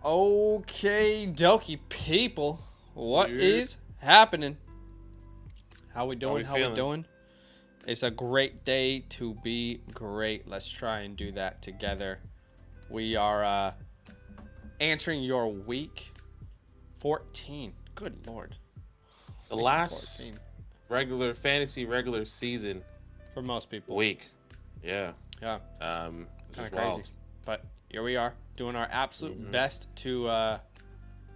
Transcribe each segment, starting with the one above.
Okay, dokie, people. What is happening? How we doing? How we doing? It's a great day to be great. Let's try and do that together. We are answering your week 14. Good Lord. The last 14. regular season for most people. Week. Yeah. Yeah. Kind of crazy. Wild. But here we are doing our absolute best to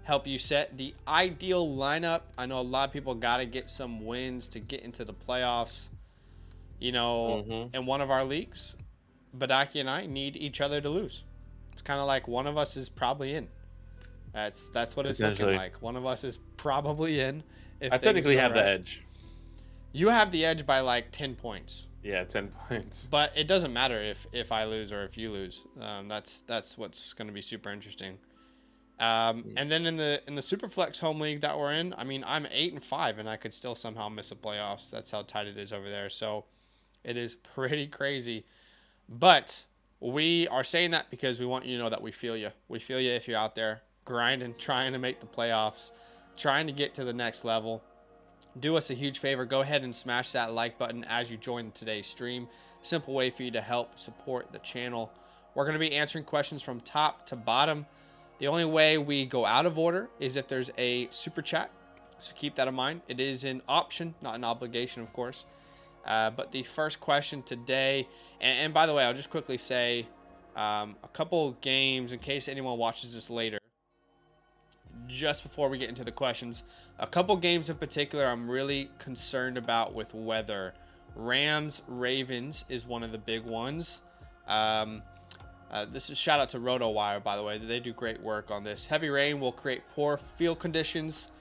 help you set the ideal lineup. I know a lot of people got to get some wins to get into the playoffs. You know, in one of our leagues, Badaki and I need each other to lose. It's kind of like one of us is probably in. That's what it's looking like. One of us is probably in. I technically have the edge. You have the edge by like 10 points. Yeah, 10 points. But it doesn't matter if I lose or if you lose. That's what's going to be super interesting. And then in the Superflex home league that we're in, I mean, I'm 8-5 and I could still somehow miss the playoffs. That's how tight it is over there. So it is pretty crazy. But we are saying that because we want you to know that we feel you. We feel you if you're out there grinding, trying to make the playoffs, trying to get to the next level. Do us a huge favor. Go ahead and smash that like button as you join today's stream. Simple way for you to help support the channel. We're going to be answering questions from top to bottom. The only way we go out of order is if there's a super chat. So keep that in mind. It is an option, not an obligation, of course. But the first question today, and by the way, I'll just quickly say a couple games in case anyone watches this later. Just before we get into the questions, a couple games in particular I'm really concerned about with weather. Rams-Ravens is one of the big ones. This is shout out to RotoWire, by the way. They do great work on this. Heavy rain will create poor field conditions.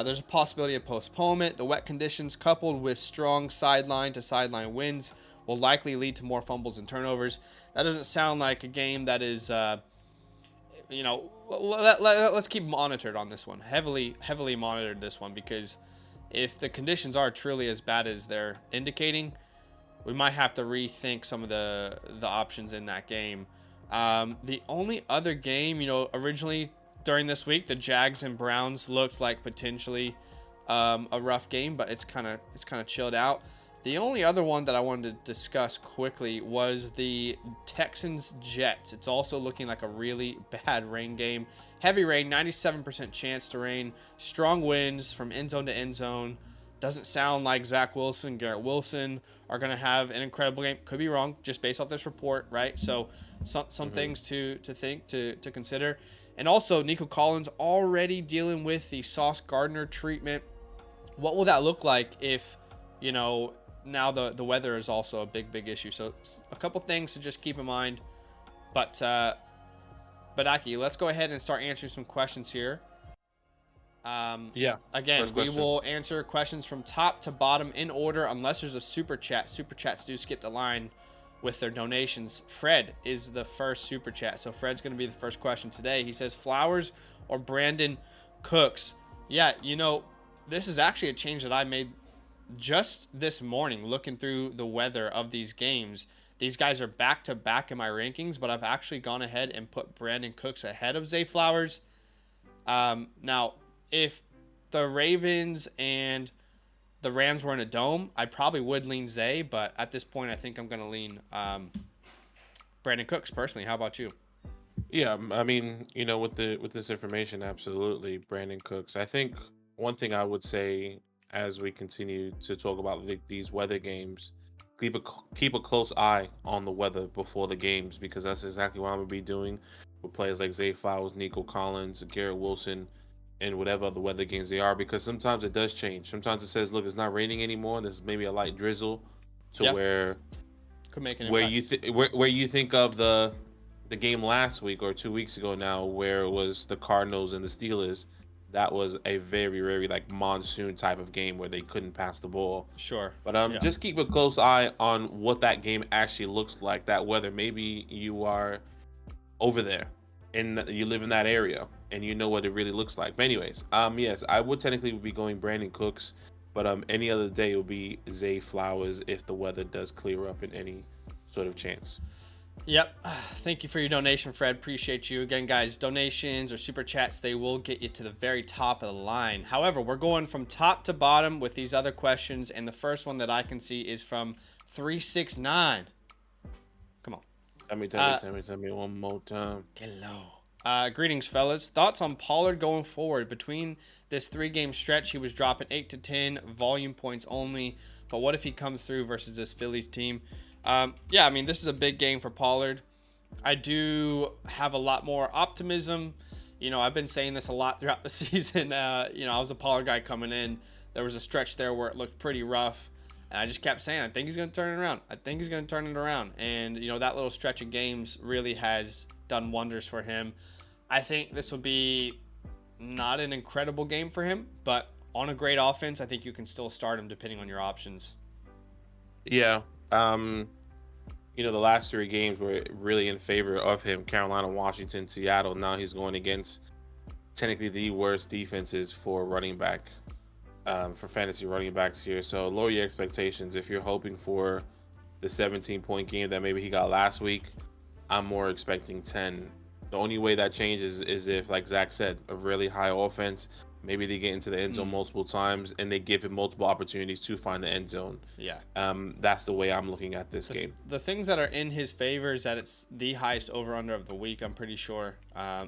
There's a possibility of postponement. The wet conditions coupled with strong sideline to sideline winds will likely lead to more fumbles and turnovers. That doesn't sound like a game that is, let's keep monitored on this one. Heavily monitored this one, because if the conditions are truly as bad as they're indicating, we might have to rethink some of the options in that game. The only other game, originally during this week, the Jags and Browns looked like potentially a rough game, but it's kind of chilled out. The only other one that I wanted to discuss quickly was the Texans-Jets. It's also looking like a really bad rain game. Heavy rain, 97% chance to rain. Strong winds from end zone to end zone. Doesn't sound like Zach Wilson, Garrett Wilson are going to have an incredible game. Could be wrong, just based off this report, right? So some things to think, to consider. And also, Nico Collins already dealing with the Sauce Gardner treatment. What will that look like if, now the weather is also a big issue? So a couple things to just keep in mind. But Aki, let's go ahead and start answering some questions here. Again, we will answer questions from top to bottom in order unless there's a super chat. Super chats do skip the line with their donations. Fred is the first super chat. So Fred's going to be the first question today. He says, Flowers or Brandon Cooks? Yeah, this is actually a change that I made just this morning, looking through the weather of these games. These guys are back to back in my rankings, but I've actually gone ahead and put Brandon Cooks ahead of Zay Flowers. Now, if the Ravens and the Rams were in a dome, I probably would lean Zay, but at this point, I think I'm going to lean Brandon Cooks personally. How about you? Yeah, I mean, with this information, absolutely, Brandon Cooks. I think one thing I would say as we continue to talk about these weather games, keep a close eye on the weather before the games, because that's exactly what I'm going to be doing with players like Zay Flowers, Nico Collins, Garrett Wilson, and whatever other weather games they are, because sometimes it does change. Sometimes it says, look, it's not raining anymore. There's maybe a light drizzle to where could make an where you think of the game last week or 2 weeks ago now, where it was the Cardinals and the Steelers. That was a very, very monsoon type of game where they couldn't pass the ball. Sure. But just keep a close eye on what that game actually looks like, that weather. Maybe you are over there and you live in that area and you know what it really looks like. But anyways, yes, I would technically be going Brandon Cooks, but any other day it will be Zay Flowers if the weather does clear up in any sort of chance. Yep. Thank you for your donation, Fred. Appreciate you. Again, guys, donations or super chats, they will get you to the very top of the line. However, we're going from top to bottom with these other questions. And the first one that I can see is from 369. Come on. Tell me one more time. Hello. Greetings, fellas. Thoughts on Pollard going forward? Between this 3-game stretch, he was dropping 8 to 10 volume points only. But what if he comes through versus this Phillies team? Yeah, I mean, this is a big game for Pollard. I do have a lot more optimism. You know, I've been saying this a lot throughout the season. You know, I was a Pollard guy coming in. There was a stretch there where it looked pretty rough. And I just kept saying, I think he's going to turn it around. I think he's going to turn it around. And, you know, that little stretch of games really has done wonders for him. I think this will be not an incredible game for him, but on a great offense, I think you can still start him depending on your options. Yeah. You know, the last 3 games were really in favor of him. Carolina, Washington, Seattle. Now he's going against technically the worst defenses for running back, for fantasy running backs here. So lower your expectations. If you're hoping for the 17-point game that maybe he got last week, I'm more expecting 10. The only way that changes is if, like Zach said, a really high offense. Maybe they get into the end zone multiple times and they give him multiple opportunities to find the end zone. Yeah. That's the way I'm looking at this game. The things that are in his favor is that it's the highest over-under of the week, I'm pretty sure.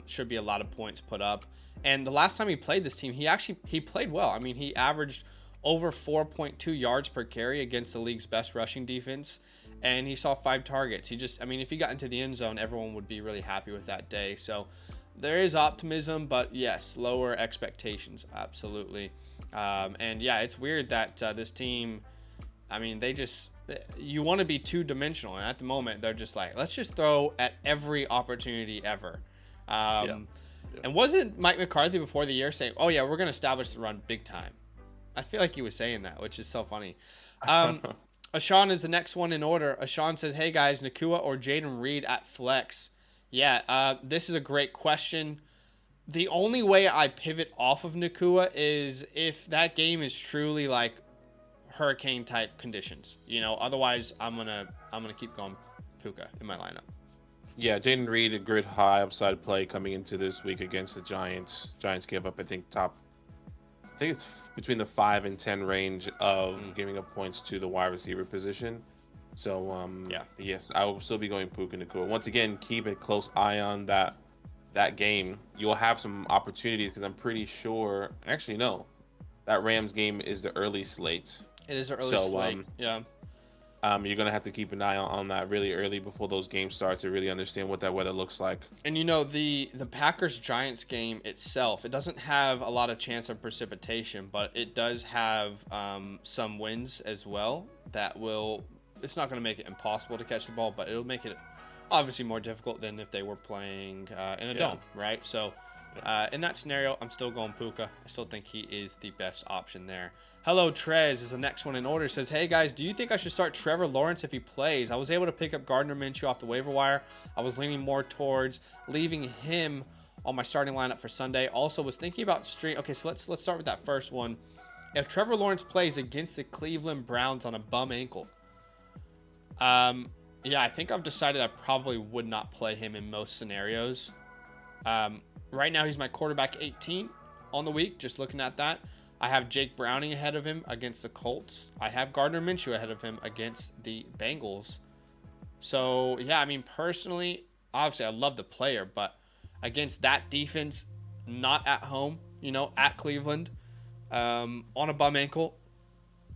Should be a lot of points put up. And the last time he played this team, he played well. I mean, he averaged over 4.2 yards per carry against the league's best rushing defense. And he saw 5 targets. I mean, if he got into the end zone, everyone would be really happy with that day. So there is optimism, but yes, lower expectations, absolutely. And yeah, it's weird that this team, I mean, you want to be two-dimensional, and at the moment, they're just like, let's just throw at every opportunity ever. And wasn't Mike McCarthy before the year saying, oh yeah, we're going to establish the run big time? I feel like he was saying that, which is so funny. Ashawn is the next one in order. Ashawn says, hey guys, Nakua or Jaden Reed at flex? Yeah, this is a great question. The only way I pivot off of Nakua is if that game is truly like hurricane type conditions. You know, otherwise I'm gonna keep going Puka in my lineup. Yeah, Jaden Reed, a good high upside play coming into this week against the Giants. Giants gave up, I think it's between the 5 and 10 range of giving up points to the wide receiver position. So yes, I will still be going Puka Nakua. Once again, keep a close eye on that game. You'll have some opportunities because I'm pretty sure. Actually, no, that Rams game is the early slate. It is the early slate. Yeah. You're gonna have to keep an eye on that really early before those games start to really understand what that weather looks like. And you know, the Packers Giants game itself, it doesn't have a lot of chance of precipitation, but it does have some winds as well that will. It's not going to make it impossible to catch the ball, but it'll make it obviously more difficult than if they were playing in a dome, right? So in that scenario, I'm still going Puka. I still think he is the best option there. Hello, Trez is the next one in order. Says, hey guys, do you think I should start Trevor Lawrence if he plays? I was able to pick up Gardner Minshew off the waiver wire. I was leaning more towards leaving him on my starting lineup for Sunday. Also was thinking about Okay, so let's start with that first one. If Trevor Lawrence plays against the Cleveland Browns on a bum ankle, yeah, I think I've decided I probably would not play him in most scenarios. Right now, he's my quarterback 18 on the week. Just looking at that, I have Jake Browning ahead of him against the Colts. I have Gardner Minshew ahead of him against the Bengals. So yeah, I mean, personally, obviously I love the player, but against that defense, not at home, you know, at Cleveland, on a bum ankle,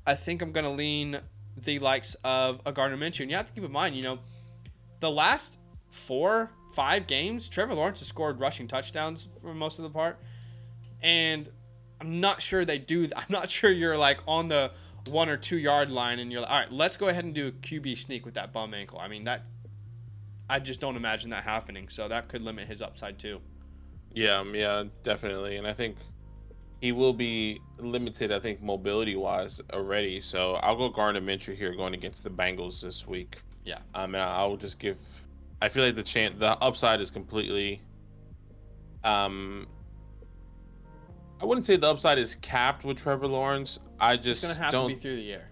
I think I'm going to lean the likes of a Gardner Minshew. And you have to keep in mind, you know, the last 4-5 games, Trevor Lawrence has scored rushing touchdowns for most of the part. And I'm not sure they do. I'm not sure you're like on the 1 or 2 yard line and you're like, all right, let's go ahead and do a QB sneak with that bum ankle. I mean, I just don't imagine that happening. So that could limit his upside too. Yeah, definitely. And I think he will be limited, I think, mobility-wise already. So I'll go Gardner Minshew here going against the Bengals this week. Yeah. And I'll just give... I feel like the upside is completely... I wouldn't say the upside is capped with Trevor Lawrence. It's going to have to be through the air.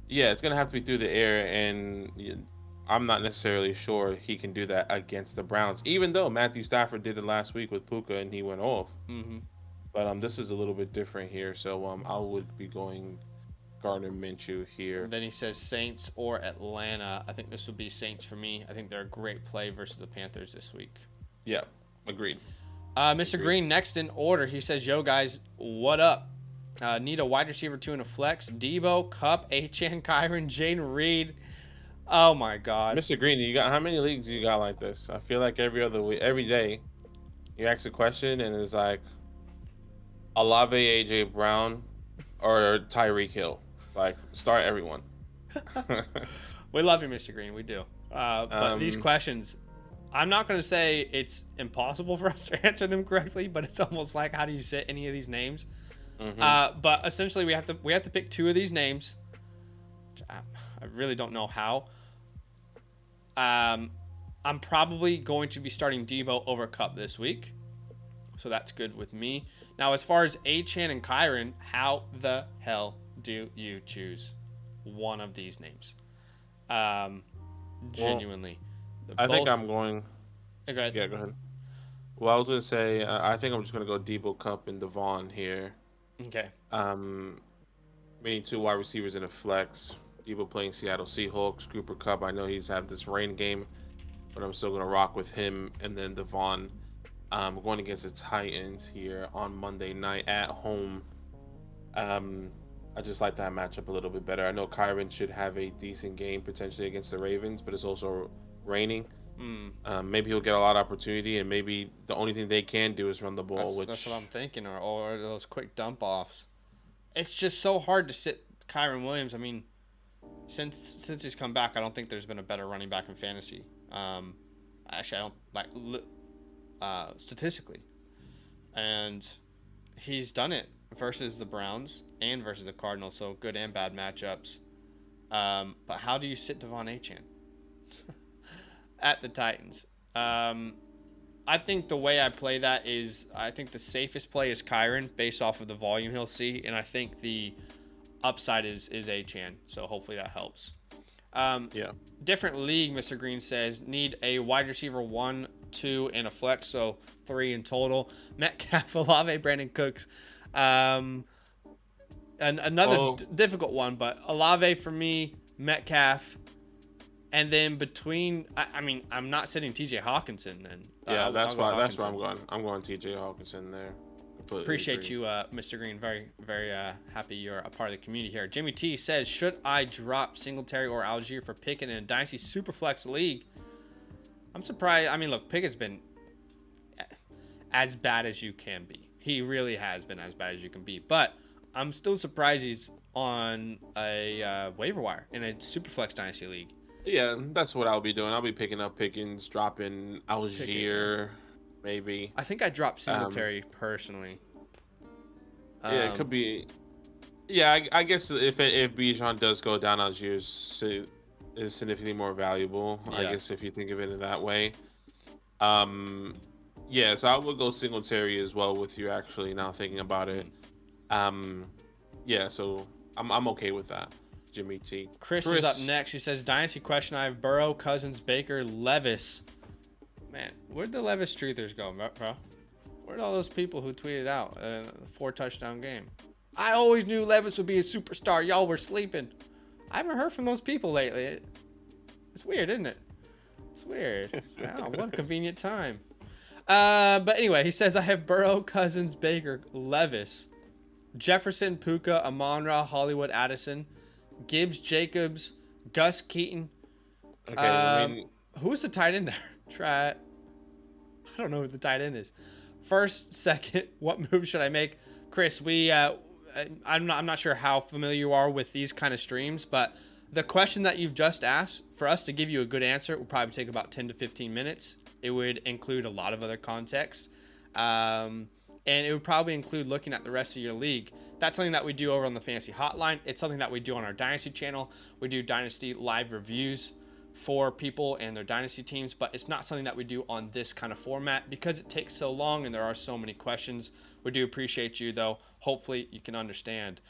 Yeah, it's going to have to be through the air. And I'm not necessarily sure he can do that against the Browns, even though Matthew Stafford did it last week with Puka and he went off. Mm-hmm. But this is a little bit different here, so I would be going Gardner Minshew here. Then he says Saints or Atlanta. I think this would be Saints for me. I think they're a great play versus the Panthers this week. Yeah, agreed. Mr. Green, next in order, he says, yo, guys, what up? Need a wide receiver 2 in a flex. Debo, Cup, Achane, Kyron, Jaden Reed. Oh, my God. Mr. Green, you got how many leagues you got like this? I feel like every other week, every day, you ask a question and it's like Olave, AJ Brown, or Tyreek Hill. Like, start everyone. We love you, Mr. Green. We do. But these questions, I'm not going to say it's impossible for us to answer them correctly, but it's almost like, how do you sit any of these names? But essentially, we have to pick 2 of these names. I really don't know how. I'm probably going to be starting Debo over Cup this week, so that's good with me. Now, as far as Achane and Kyron, how the hell do you choose one of these names? Genuinely, I think I'm going. Okay. Yeah, go ahead. Well, I was gonna say I think I'm just gonna go Debo, Cup, and Devon here. Okay. Meaning 2 wide receivers in a flex. Debo playing Seattle Seahawks. Cooper Cup, I know he's had this rain game, but I'm still gonna rock with him. And then Devon, going against the Titans here on Monday night at home. I just like that matchup a little bit better. I know Kyron should have a decent game potentially against the Ravens, but it's also raining. Maybe he'll get a lot of opportunity, and maybe the only thing they can do is run the ball. That's what I'm thinking, or those quick dump offs. It's just so hard to sit Kyron Williams. I mean, since he's come back, I don't think there's been a better running back in fantasy. Actually, I don't statistically, and he's done it versus the Browns and versus the Cardinals. So good and bad matchups. But how do you sit Devon Achane at the Titans? I think the way I play that is, I think the safest play is Kyron based off of the volume he'll see, and I think the upside is Achane. So hopefully that helps. Yeah. Different league, Mr. Green says, need a wide receiver 1, 2, and a flex, so 3 in total. Metcalf, Olave, Brandon Cooks. And another difficult one, but Olave for me, Metcalf, and then between, I'm not sitting TJ Hawkinson then. Yeah, that's where I'm going. I'm going TJ Hawkinson there. Appreciate you, Mr. Green. Very, very happy you're a part of the community here. Jimmy T says, should I drop Singletary or Algier for Pickett in a Dynasty Superflex league? I'm surprised. I mean, look, Pickett's been as bad as you can be. He really has been as bad as you can be. But I'm still surprised he's on a waiver wire in a Superflex Dynasty league. Yeah, that's what I'll be doing. I'll be picking up Pickens, dropping Algier, maybe. I think I dropped Singletary personally. Yeah, it could be. Yeah, I guess if Bijan does go down, Algier is significantly more valuable. Yeah. I guess if you think of it in that way. Yeah, so I would go Singletary as well with you. Actually, now thinking about it. Yeah, so I'm okay with that. Jimmy T. Chris is up next. He says, Dynasty question. I have Burrow, Cousins, Baker, Levis. Man, where'd the Levis truthers go, bro? Where'd all those people who tweeted out a 4-touchdown game? I always knew Levis would be a superstar. Y'all were sleeping. I haven't heard from those people lately. It's weird, isn't it? It's weird. Wow, what a convenient time. But anyway, he says, I have Burrow, Cousins, Baker, Levis, Jefferson, Puka, Amon-Ra, Hollywood, Addison, Gibbs, Jacobs, Gus, Keaton. Okay, who's the tight end there? I don't know who the tight end is. First, second, what move should I make? Chris, I'm not sure how familiar you are with these kind of streams, but the question that you've just asked, for us to give you a good answer, it would probably take about 10 to 15 minutes. It would include a lot of other context. And it would probably include looking at the rest of your league. That's something that we do over on the Fantasy Hotline. It's something that we do on our Dynasty channel. We do Dynasty live reviews for people and their Dynasty teams, but it's not something that we do on this kind of format because it takes so long and there are so many questions. We do appreciate you, though. Hopefully you can understand.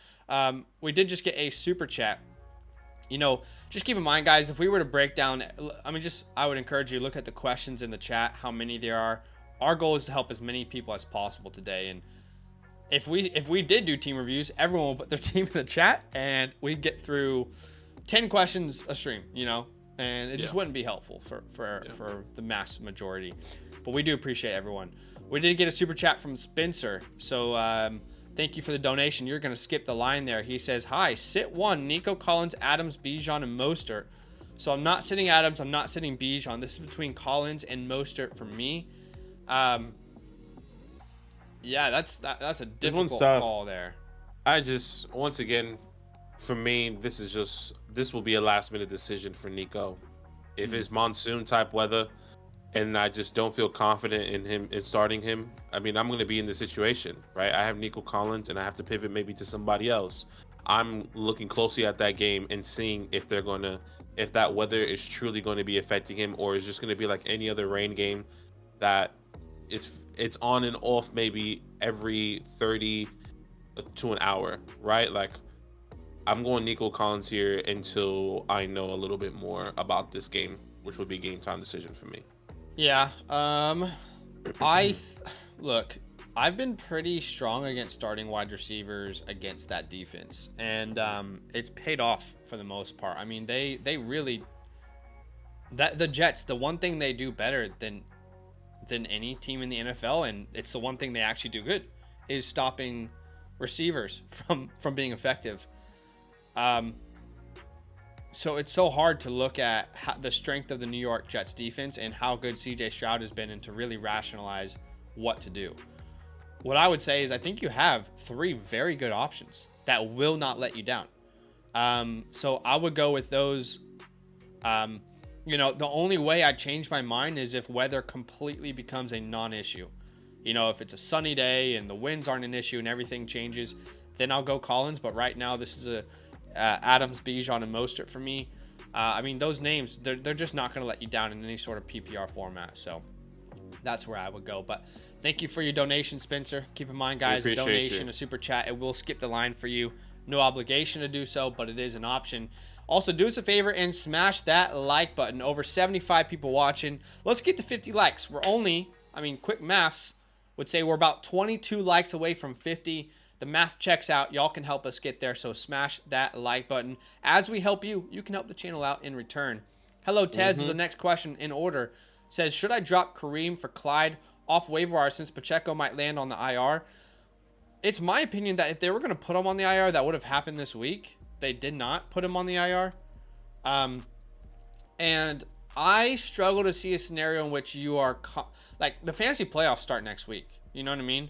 We did just get a super chat Just keep in mind, guys, if we were to break down, I would encourage you to look at the questions in the chat, how many there are. Our goal is to help as many people as possible today. And if we did do team reviews, everyone will put their team in the chat and we'd get through 10 questions a stream, and it just wouldn't be helpful for the mass majority. But we do appreciate everyone. We did get a super chat from Spencer. So thank you for the donation. You're going to skip the line there. He says, hi, sit one, Nico Collins, Adams, Bijan, and Mostert. So I'm not sitting Adams. I'm not sitting Bijan. This is between Collins and Mostert for me. Yeah, that's a difficult call there. Once again, for me, this will be a last minute decision for Nico. If it's monsoon type weather and I just don't feel confident in starting him, I'm going to be in the situation, right? I have Nico Collins and I have to pivot maybe to somebody else. I'm looking closely at that game and seeing if that weather is truly going to be affecting him, or is just going to be like any other rain game that it's on and off maybe every 30 to an hour, right? Like, I'm going Nico Collins here until I know a little bit more about this game, which would be game time decision for me. Yeah. Look, I've been pretty strong against starting wide receivers against that defense, and it's paid off for the most part. They really, the Jets, the one thing they do better than any team in the NFL, and it's the one thing they actually do good, is stopping receivers from being effective. So it's so hard to look at the strength of the New York Jets defense and how good CJ Stroud has been, and to really rationalize what to do. What I would say is I think you have 3 very good options that will not let you down. So I would go with those. The only way I change my mind is if weather completely becomes a non-issue. If it's a sunny day and the winds aren't an issue and everything changes, then I'll go Collins. But right now, this is Adams, Bijan, and Mostert for me. Those names, they're just not going to let you down in any sort of PPR format. So that's where I would go. But thank you for your donation, Spencer. Keep in mind, guys, a donation, a super chat, it will skip the line for you. No obligation to do so, but it is an option. Also, do us a favor and smash that like button. Over 75 people watching. Let's get to 50 likes. We're only, quick maths would say we're about 22 likes away from 50. The math checks out. Y'all can help us get there, so smash that like button. As we help you, you can help the channel out in return. Hello, Tez is the next question in order. Says, should I drop Kareem for Clyde off waiver wire since Pacheco might land on the IR? It's my opinion that if they were going to put him on the IR, that would have happened this week. They did not put him on the IR. And I struggle to see a scenario in which you are the fantasy playoffs start next week. You know what I mean?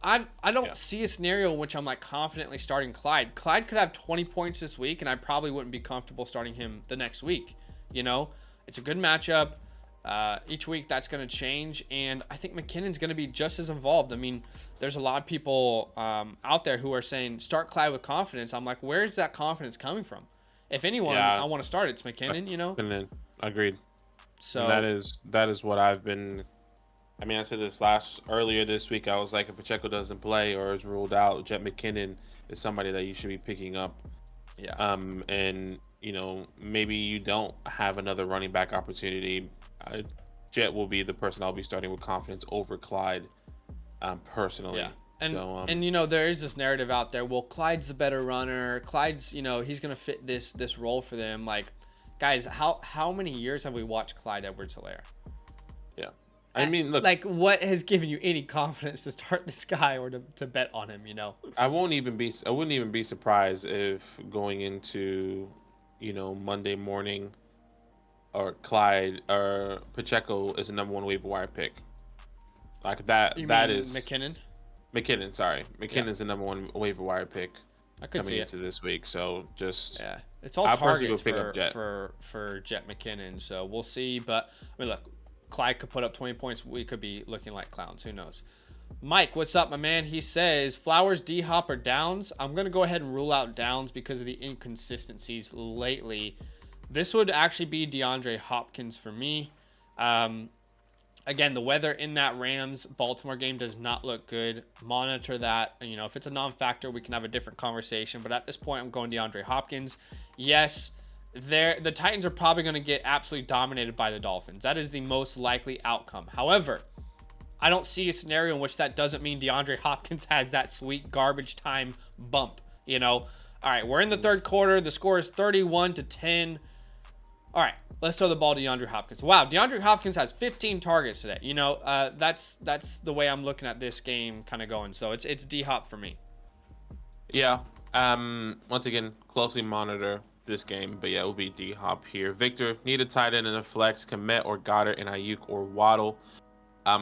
I don't see a scenario in which I'm confidently starting Clyde. Clyde could have 20 points this week, and I probably wouldn't be comfortable starting him the next week. It's a good matchup. Each week that's going to change, and I think McKinnon's going to be just as involved. There's a lot of people out there who are saying start Clyde with confidence. I'm like, where's that confidence coming from? If anyone I want to start, it's McKinnon. Agreed. So and that is what I've been. I said this earlier this week. I was like, if Pacheco doesn't play or is ruled out, Jet McKinnon is somebody that you should be picking up. Yeah. And maybe you don't have another running back opportunity. Jet will be the person I'll be starting with confidence over Clyde, personally. Yeah. And there is this narrative out there. Well, Clyde's the better runner. Clyde's, he's gonna fit this role for them. Like, guys, how many years have we watched Clyde Edwards-Helaire? Yeah. Look, what has given you any confidence to start this guy or to bet on him? I wouldn't even be surprised if going into, Monday morning, or Clyde or Pacheco is the number 1 waiver wire pick. Like that. That is McKinnon. Sorry, McKinnon's the number 1 waiver wire pick. I could coming into this week. So just it's all targets for Jet McKinnon. So we'll see. But look, Clyde could put up 20 points. We could be looking like clowns. Who knows? Mike, what's up, my man? He says, Flowers, D-Hop, or Downs? I'm going to go ahead and rule out Downs because of the inconsistencies lately. This would actually be DeAndre Hopkins for me. Again, the weather in that Rams-Baltimore game does not look good. Monitor that. You know, if it's a non-factor, we can have a different conversation. But at this point, I'm going DeAndre Hopkins. Yes, the Titans are probably going to get absolutely dominated by the Dolphins. That is the most likely outcome. However, I don't see a scenario in which that doesn't mean DeAndre Hopkins has that sweet garbage time bump. You know, all right, we're in the third quarter. The score is 31-10. All right, let's throw the ball to DeAndre Hopkins. Wow, DeAndre Hopkins has 15 targets today. You know, that's the way I'm looking at this game kind of going. So it's D-Hop for me. Yeah. Once again, closely monitor this game, but yeah, it will be D-Hop here. Victor, need a tight end in a flex, Komet or Goddard and Ayuk or Waddle.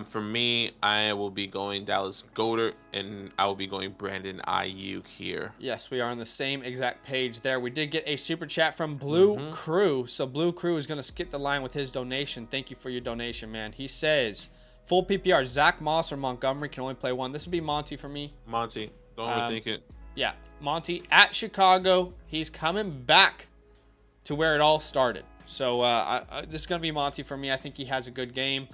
For me, I will be going Dallas Goedert, and I will be going Brandon Ayuk here. Yes, we are on the same exact page there. We did get a super chat from Blue Crew. So Blue Crew is going to skip the line with his donation. Thank you for your donation, man. He says, full PPR, Zach Moss or Montgomery can only play one. This would be Monty for me. Monty, don't overthink it. Yeah, Monty at Chicago. He's coming back to where it all started. So this is going to be Monty for me. I think he has a good game.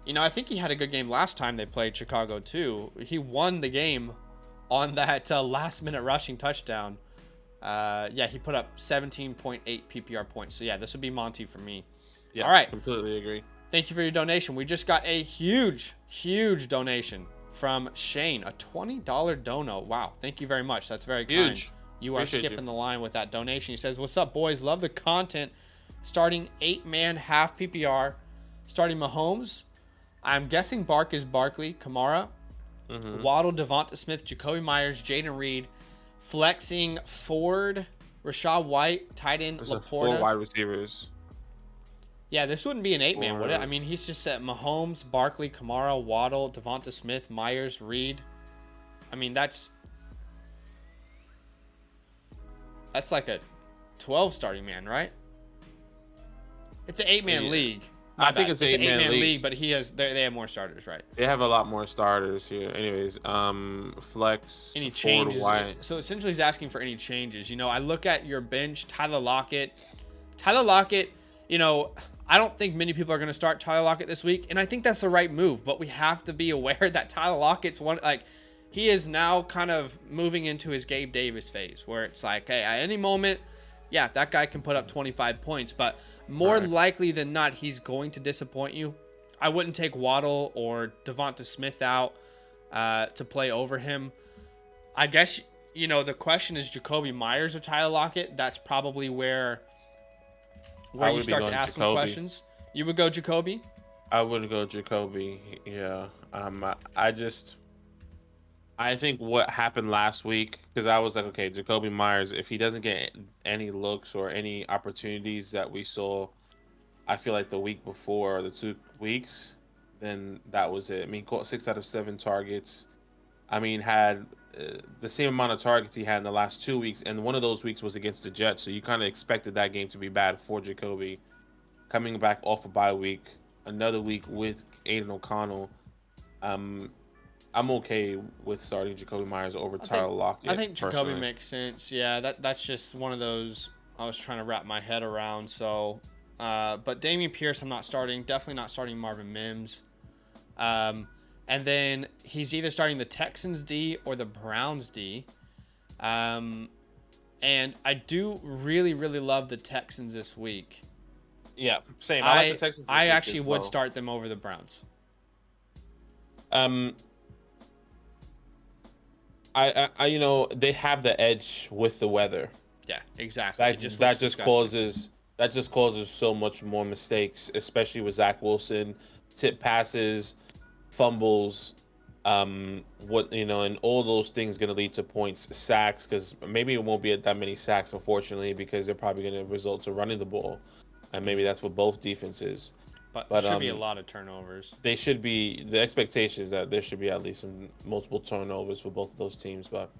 You know, I think he had a good game last time they played Chicago, too. He won the game on that last-minute rushing touchdown. Yeah, he put up 17.8 PPR points. So, yeah, this would be Monty for me. Yeah, all right. Completely agree. Thank you for your donation. We just got a huge, huge donation from Shane. A $20 dono. Wow. Thank you very much. That's very kind. Huge. You are skipping the line with that donation. He says, what's up, boys? Love the content. Starting 8-man half PPR. Starting Mahomes. I'm guessing Bark is Barkley, Kamara, Waddle, Devonta Smith, Jacoby Myers, Jaden Reed, flexing Ford, Rashad White, tight end, Laporta. 4 wide receivers. Yeah, this wouldn't be an 8-man, would it? I mean, he's just set Mahomes, Barkley, Kamara, Waddle, Devonta Smith, Myers, Reed. I mean, that's like a 12 starting man, right? It's an 8-man league. I think it's an 8-man league, but they have more starters, right? They have a lot more starters here. Anyways, flex. Any changes? So essentially, he's asking for any changes. You know, I look at your bench, Tyler Lockett. You know, I don't think many people are going to start Tyler Lockett this week, and I think that's the right move. But we have to be aware that Tyler Lockett's he is now kind of moving into his Gabe Davis phase, where it's like, hey, at any moment, yeah, that guy can put up 25 points, but more likely than not, he's going to disappoint you. I wouldn't take Waddle or Devonta Smith out to play over him. I guess, you know, the question is Jacoby Myers or Tyler Lockett. That's probably where you start to ask some questions. You would go Jacoby? I would go Jacoby, yeah. I think what happened last week, because I was like, okay, Jacoby Myers, if he doesn't get any looks or any opportunities that we saw, I feel like the week before or the 2 weeks, then that was it. I mean, caught 6 out of 7 targets. I mean, had the same amount of targets he had in the last 2 weeks, and one of those weeks was against the Jets, so you kind of expected that game to be bad for Jacoby. Coming back off a bye week, another week with Aiden O'Connell, I'm okay with starting Jacoby Myers over Tyler Lockett. I think Jacoby makes sense. Yeah, that's just one of those I was trying to wrap my head around. So, but Dameon Pierce, I'm not starting. Definitely not starting Marvin Mims. And then he's either starting the Texans D or the Browns D. And I do really, really love the Texans this week. Yeah, same. I like the Texans this week actually would start them over the Browns. I you know, they have the edge with the weather. Yeah, exactly. That just causes so much more mistakes, especially with Zach Wilson, tip passes, fumbles, and all those things going to lead to points, sacks, because maybe it won't be that many sacks, unfortunately, because they're probably going to result to running the ball, and maybe that's what both defenses. But there should be a lot of turnovers. They should be. The expectation is that there should be at least some multiple turnovers for both of those teams. But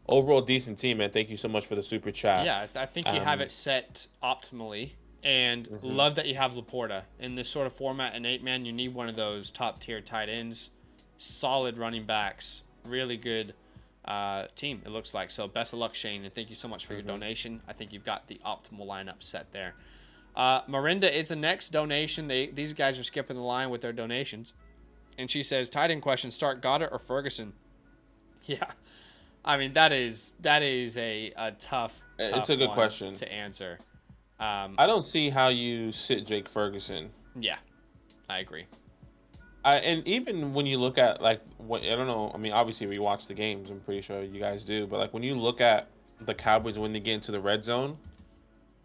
overall, decent team, man. Thank you so much for the super chat. Yeah, I think you have it set optimally. And love that you have Laporta. In this sort of format, an 8-man, you need one of those top-tier tight ends. Solid running backs. Really good team, it looks like. So best of luck, Shane. And thank you so much for your donation. I think you've got the optimal lineup set there. Marinda is the next donation. These guys are skipping the line with their donations. And she says, tight end question, start Goddard or Ferguson? Yeah. I mean, that is a tough It's a good one question to answer. I don't see how you sit Jake Ferguson. Yeah, I agree. And even when you look at I don't know. I mean, obviously we watch the games. I'm pretty sure you guys do. But like when you look at the Cowboys when they get into the red zone,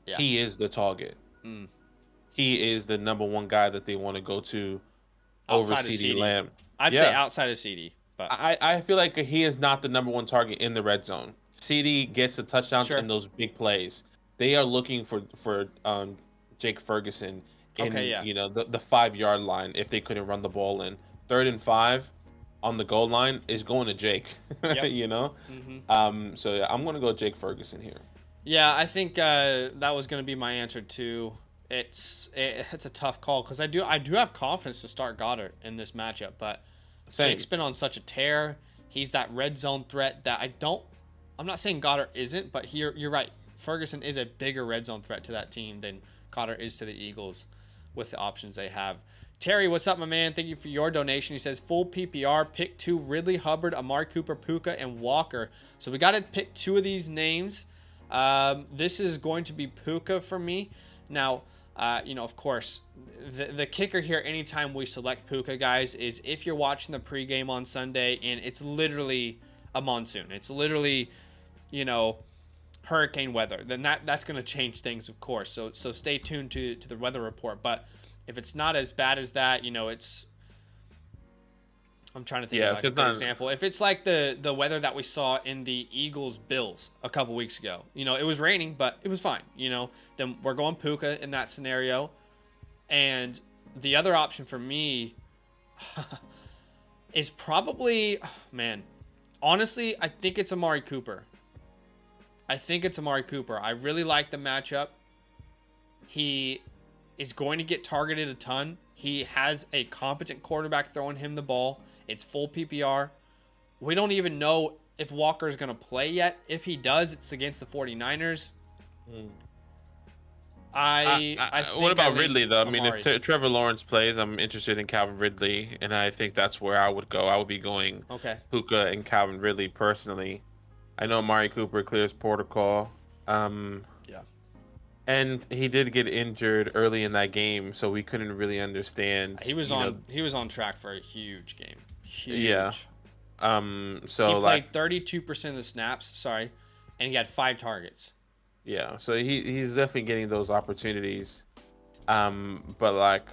Yeah. he is the target. Mm. He is the number one guy that they want to go to over Outside of CD Lamb. I'd say outside of CD, but I feel like he is not the number one target in the red zone. CD gets the touchdowns in those big plays. They are looking for Jake Ferguson in the 5-yard line if they couldn't run the ball in. 3rd and 5 on the goal line is going to Jake. Yep. You know? So yeah, I'm gonna go Jake Ferguson here. Yeah, I think that was gonna be my answer too. It's a tough call because I do have confidence to start Goddard in this matchup, but Jake's been on such a tear. He's that red zone threat that I'm not saying Goddard isn't, but here you're right. Ferguson is a bigger red zone threat to that team than Goddard is to the Eagles with the options they have. Terry, what's up, my man? Thank you for your donation. He says full PPR, pick 2, Ridley, Hubbard, Amari Cooper, Puka, and Walker. So we got to pick 2 of these names. This is going to be Puka for me. Now, of course, the kicker here anytime we select Puka, guys, is if you're watching the pregame on Sunday and it's literally a monsoon. It's literally, hurricane weather. Then that's going to change things, of course. So stay tuned to the weather report. But if it's not as bad as that, it's... I'm trying to think of a good example. If it's like the weather that we saw in the Eagles-Bills a couple weeks ago, it was raining, but it was fine. Then we're going Puka in that scenario. And the other option for me is probably, honestly, I think it's Amari Cooper. I really like the matchup. He is going to get targeted a ton. He has a competent quarterback throwing him the ball. It's full PPR. We don't even know if Walker is going to play yet. If he does, it's against the 49ers. What about Ridley, though? I mean, if Trevor Lawrence plays, I'm interested in Calvin Ridley, and I think that's where I would go. I would be going Puka and Calvin Ridley personally. I know Amari Cooper clears protocol. And he did get injured early in that game, so we couldn't really understand. He was on track for a huge game. Huge. Yeah. So he played 32% of the snaps. And he had 5 targets. Yeah. So he's definitely getting those opportunities. But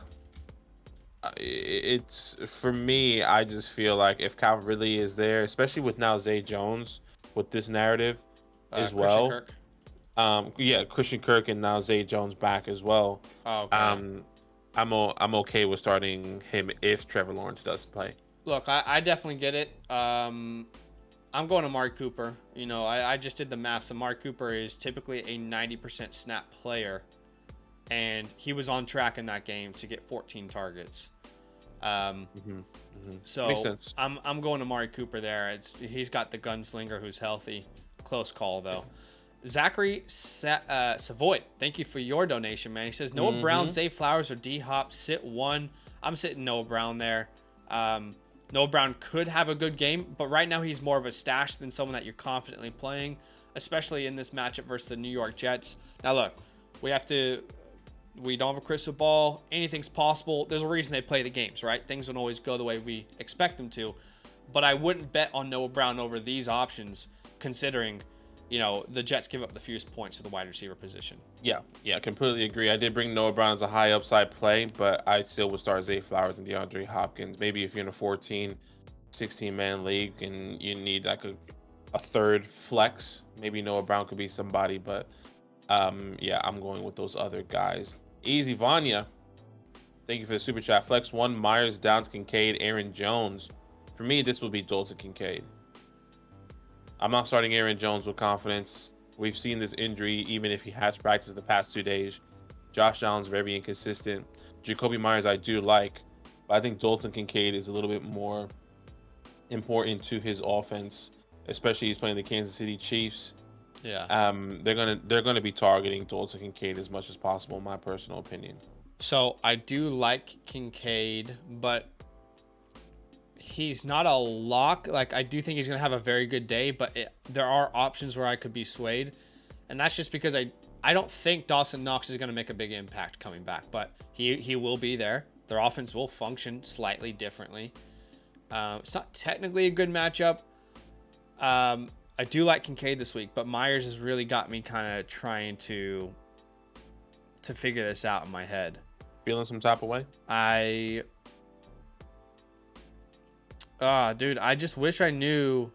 it's for me. I just feel like if Calvin Ridley is there, especially with now Zay Jones with this narrative as well. Kirk. Christian Kirk and now Zay Jones back as well. I'm okay with starting him if Trevor Lawrence does play. Look, I definitely get it. I'm going to Amari Cooper. I just did the math. Amari Cooper is typically a 90% snap player, and he was on track in that game to get 14 targets. So makes sense. I'm going to Amari Cooper there. He's got the gunslinger who's healthy. Close call though. Zachary Savoy, thank you for your donation, man. He says Noah Brown, Zay Flowers, or D Hop. Sit 1. I'm sitting Noah Brown there. Noah Brown could have a good game, but right now he's more of a stash than someone that you're confidently playing, especially in this matchup versus the New York Jets. Now look, we don't have a crystal ball. Anything's possible. There's a reason they play the games, right? Things don't always go the way we expect them to, but I wouldn't bet on Noah Brown over these options, considering the Jets give up the fewest points to the wide receiver position. Yeah, completely agree. I did bring Noah Brown as a high upside play, but I still would start Zay Flowers and DeAndre Hopkins. Maybe if you're in a 14, 16-man league and you need like a third flex, maybe Noah Brown could be somebody, but I'm going with those other guys. Easy Vanya, thank you for the super chat. Flex 1, Myers, Downs, Kincaid, Aaron Jones. For me, this will be Dalton Kincaid. I'm not starting Aaron Jones with confidence. We've seen this injury, even if he has practiced the past 2 days. Josh Allen's very inconsistent. Jacoby Myers I do like, but I think Dalton Kincaid is a little bit more important to his offense, especially he's playing the Kansas City Chiefs. Yeah. They're gonna be targeting Dalton Kincaid as much as possible, in my personal opinion. So I do like Kincaid, but he's not a lock. Like, I do think he's gonna have a very good day, but there are options where I could be swayed, and that's just because I don't think Dawson Knox is gonna make a big impact coming back, but he will be there. Their offense will function slightly differently. It's not technically a good matchup. I do like Kincaid this week, but Myers has really got me kind of trying to figure this out in my head. Feeling some type of way? Dude, I just wish I knew.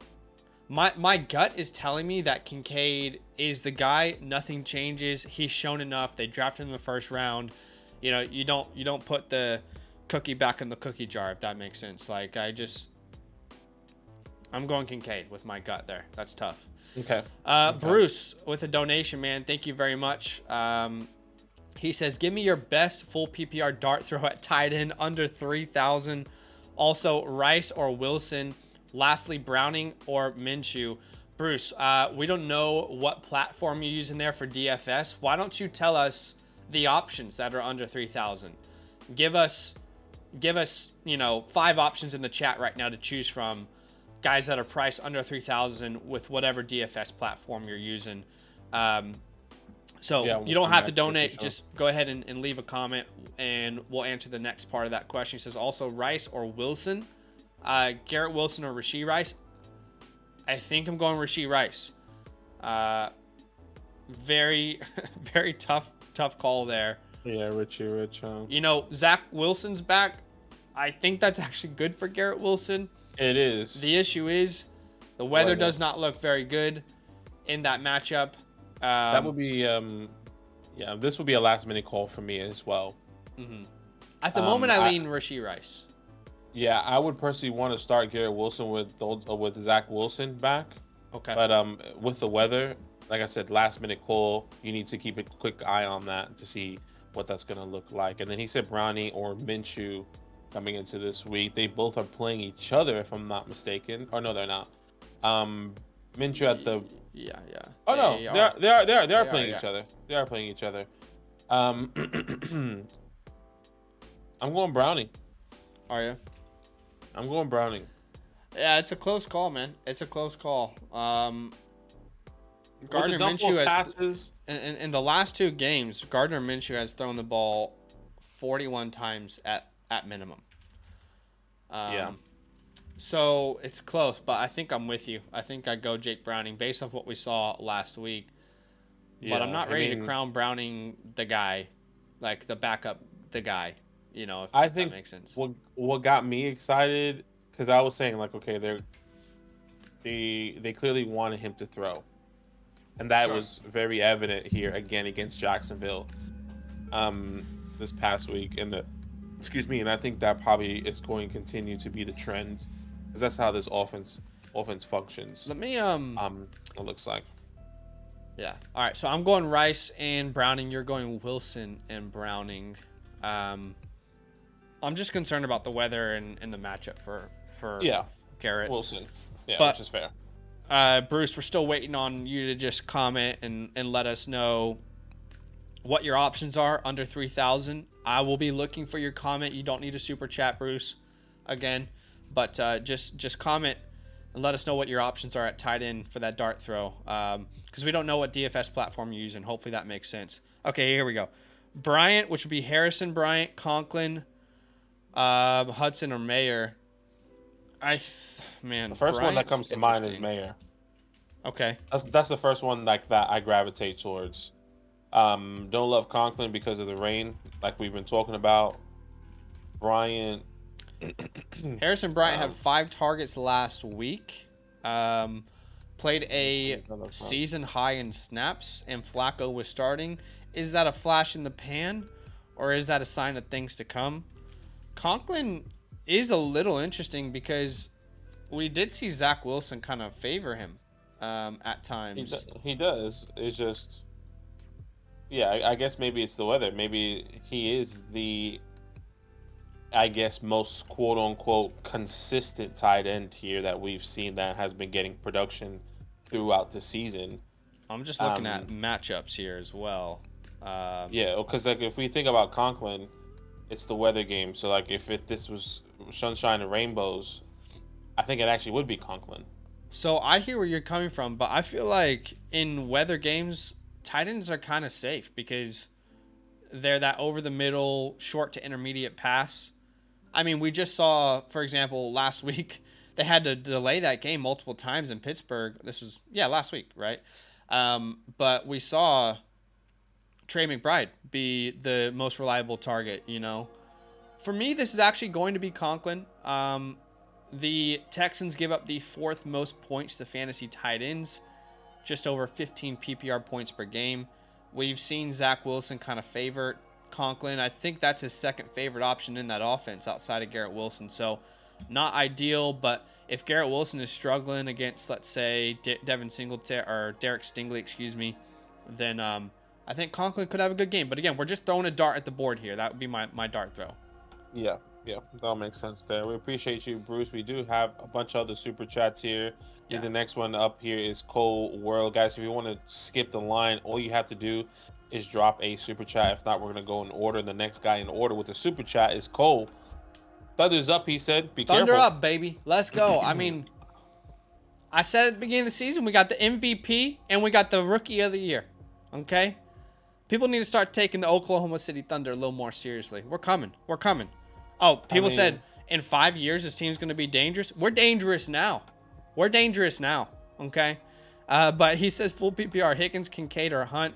My gut is telling me that Kincaid is the guy. Nothing changes. He's shown enough. They drafted him in the first round. You know, you don't put the cookie back in the cookie jar, if that makes sense. Like, I'm going Kincaid with my gut there. That's tough. Okay. Bruce with a donation, man. Thank you very much. He says, give me your best full PPR dart throw at tight end under 3,000. Also, Rice or Wilson. Lastly, Browning or Minshew. Bruce, we don't know what platform you're using there for DFS. Why don't you tell us the options that are under 3,000? Give us, 5 options in the chat right now to choose from. Guys that are priced under 3,000 with whatever DFS platform you're using. So Yeah, you don't have to donate. sure. Just go ahead and leave a comment, and we'll answer the next part of that question. He says also Rice or Wilson. Garrett Wilson or Rashee Rice. I think I'm going Rashee Rice. Very, very tough call there. Yeah, Rich. Zach Wilson's back. I think that's actually good for Garrett Wilson. It is. The issue is the weather does not look very good in that matchup. That would be, this would be a last minute call for me as well. Mm-hmm. At the moment, I lean Rashee Rice. Yeah, I would personally want to start Garrett Wilson with Zach Wilson back. Okay. But with the weather, like I said, last minute call, you need to keep a quick eye on that to see what that's going to look like. And then he said Brownie or Minshew coming into this week. They both are playing each other, if I'm not mistaken. Or no, they're not. Minshew at the... Yeah. Oh, no. They are playing each other. They are playing each other. I'm going Brownie. Are you? I'm going Browning. Yeah, it's a close call, man. It's a close call. Gardner Minshew Minshew passes. In the last 2 games, Gardner Minshew has thrown the ball 41 times at minimum. So it's close, but I think I'm with you. I think I go Jake Browning based off what we saw last week. Yeah, but I'm not ready to crown Browning the guy, like the backup, the guy. If that makes sense. What got me excited, because I was saying like, okay, they clearly wanted him to throw, and that was very evident here again against Jacksonville, this past week. And I think that probably is going to continue to be the trend, because that's how this offense functions. Let me it looks like. Yeah. All right. So I'm going Rice and Browning. You're going Wilson and Browning. I'm just concerned about the weather and the matchup for Garrett Wilson. Yeah, but, which is fair. Bruce, we're still waiting on you to just comment and let us know what your options are under 3,000. I will be looking for your comment. You don't need a super chat, Bruce, again, but just comment and let us know what your options are at tight end for that dart throw, because we don't know what DFS platform you're using. Hopefully that makes sense. Okay, here we go. Bryant, which would be Harrison Bryant, Conklin, Hudson, or Mayer. The first one that comes to mind is Mayer. Okay. That's the first one like that I gravitate towards. Don't love Conklin because of the rain, like we've been talking about. Bryant. Harrison Bryant had 5 targets last week. Played a season high in snaps, and Flacco was starting. Is that a flash in the pan, or is that a sign of things to come? Conklin is a little interesting because we did see Zach Wilson kind of favor him at times. He does. It's just, I guess maybe it's the weather. Maybe he is the, most quote unquote consistent tight end here that we've seen that has been getting production throughout the season. I'm just looking at matchups here as well. Yeah, because like if we think about Conklin, it's the weather game. So like if this was sunshine and rainbows, I think it actually would be Conklin. So I hear where you're coming from, but I feel like in weather games, tight ends are kind of safe because they're that over the middle, short to intermediate pass. I mean, we just saw, for example, last week they had to delay that game multiple times in Pittsburgh. This was last week, right? But we saw Trey McBride be the most reliable target. For me, this is actually going to be Conklin. The Texans give up the fourth most points to fantasy tight ends, just over 15 PPR points per game. We've seen Zach Wilson kind of favor Conklin. I think that's his second favorite option in that offense outside of Garrett Wilson. So not ideal, but if Garrett Wilson is struggling against, let's say, Devin Singletary or Derek Stingley, then I think Conklin could have a good game. But again, we're just throwing a dart at the board here. That would be my dart throw. Yeah, that'll make sense there. We appreciate you, Bruce. We do have a bunch of other super chats here. Yeah. The next one up here is Cole World. Guys, if you want to skip the line, all you have to do is drop a super chat. If not, we're going to go in order. The next guy in order with the super chat is Cole. Thunder's up, he said. Be Thunder careful. Up, baby. Let's go. I mean, I said at the beginning of the season, we got the MVP and we got the Rookie of the Year. Okay? People need to start taking the Oklahoma City Thunder a little more seriously. We're coming. Oh, people said in 5 years this team's going to be dangerous. We're dangerous now. Okay? But he says full PPR, Higgins, Kincaid, or Hunt.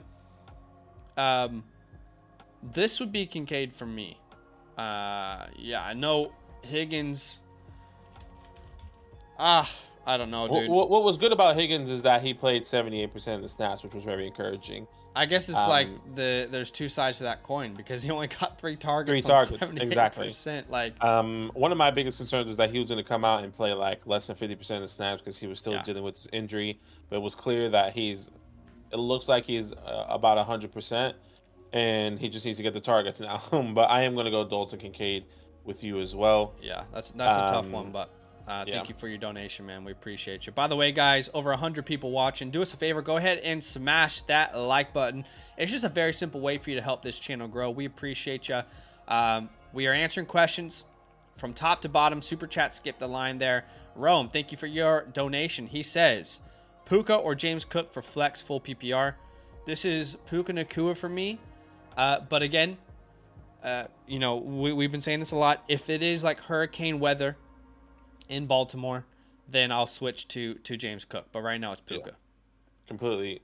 This would be Kincaid for me. I know Higgins. I don't know, dude. What was good about Higgins is that he played 78% of the snaps, which was very encouraging. I guess it's like there's two sides to that coin because he only got three targets. Exactly. Like, one of my biggest concerns is that he was going to come out and play like less than 50% of the snaps because he was still dealing with his injury. But it was clear that it looks like he's about 100%, and he just needs to get the targets now. But I am going to go Dalton Kincaid with you as well. Yeah, that's a tough one, but. Thank you for your donation, man. We appreciate you. By the way, guys, over 100 people watching. Do us a favor. Go ahead and smash that like button. It's just a very simple way for you to help this channel grow. We appreciate you. We are answering questions from top to bottom. Super chat, skip the line there. Rome, thank you for your donation. He says, Puka or James Cook for flex full PPR. This is Puka Nacua for me. But again, we've been saying this a lot. If it is like hurricane weather in Baltimore, then I'll switch to James Cook. But right now it's Puka. Yeah. Completely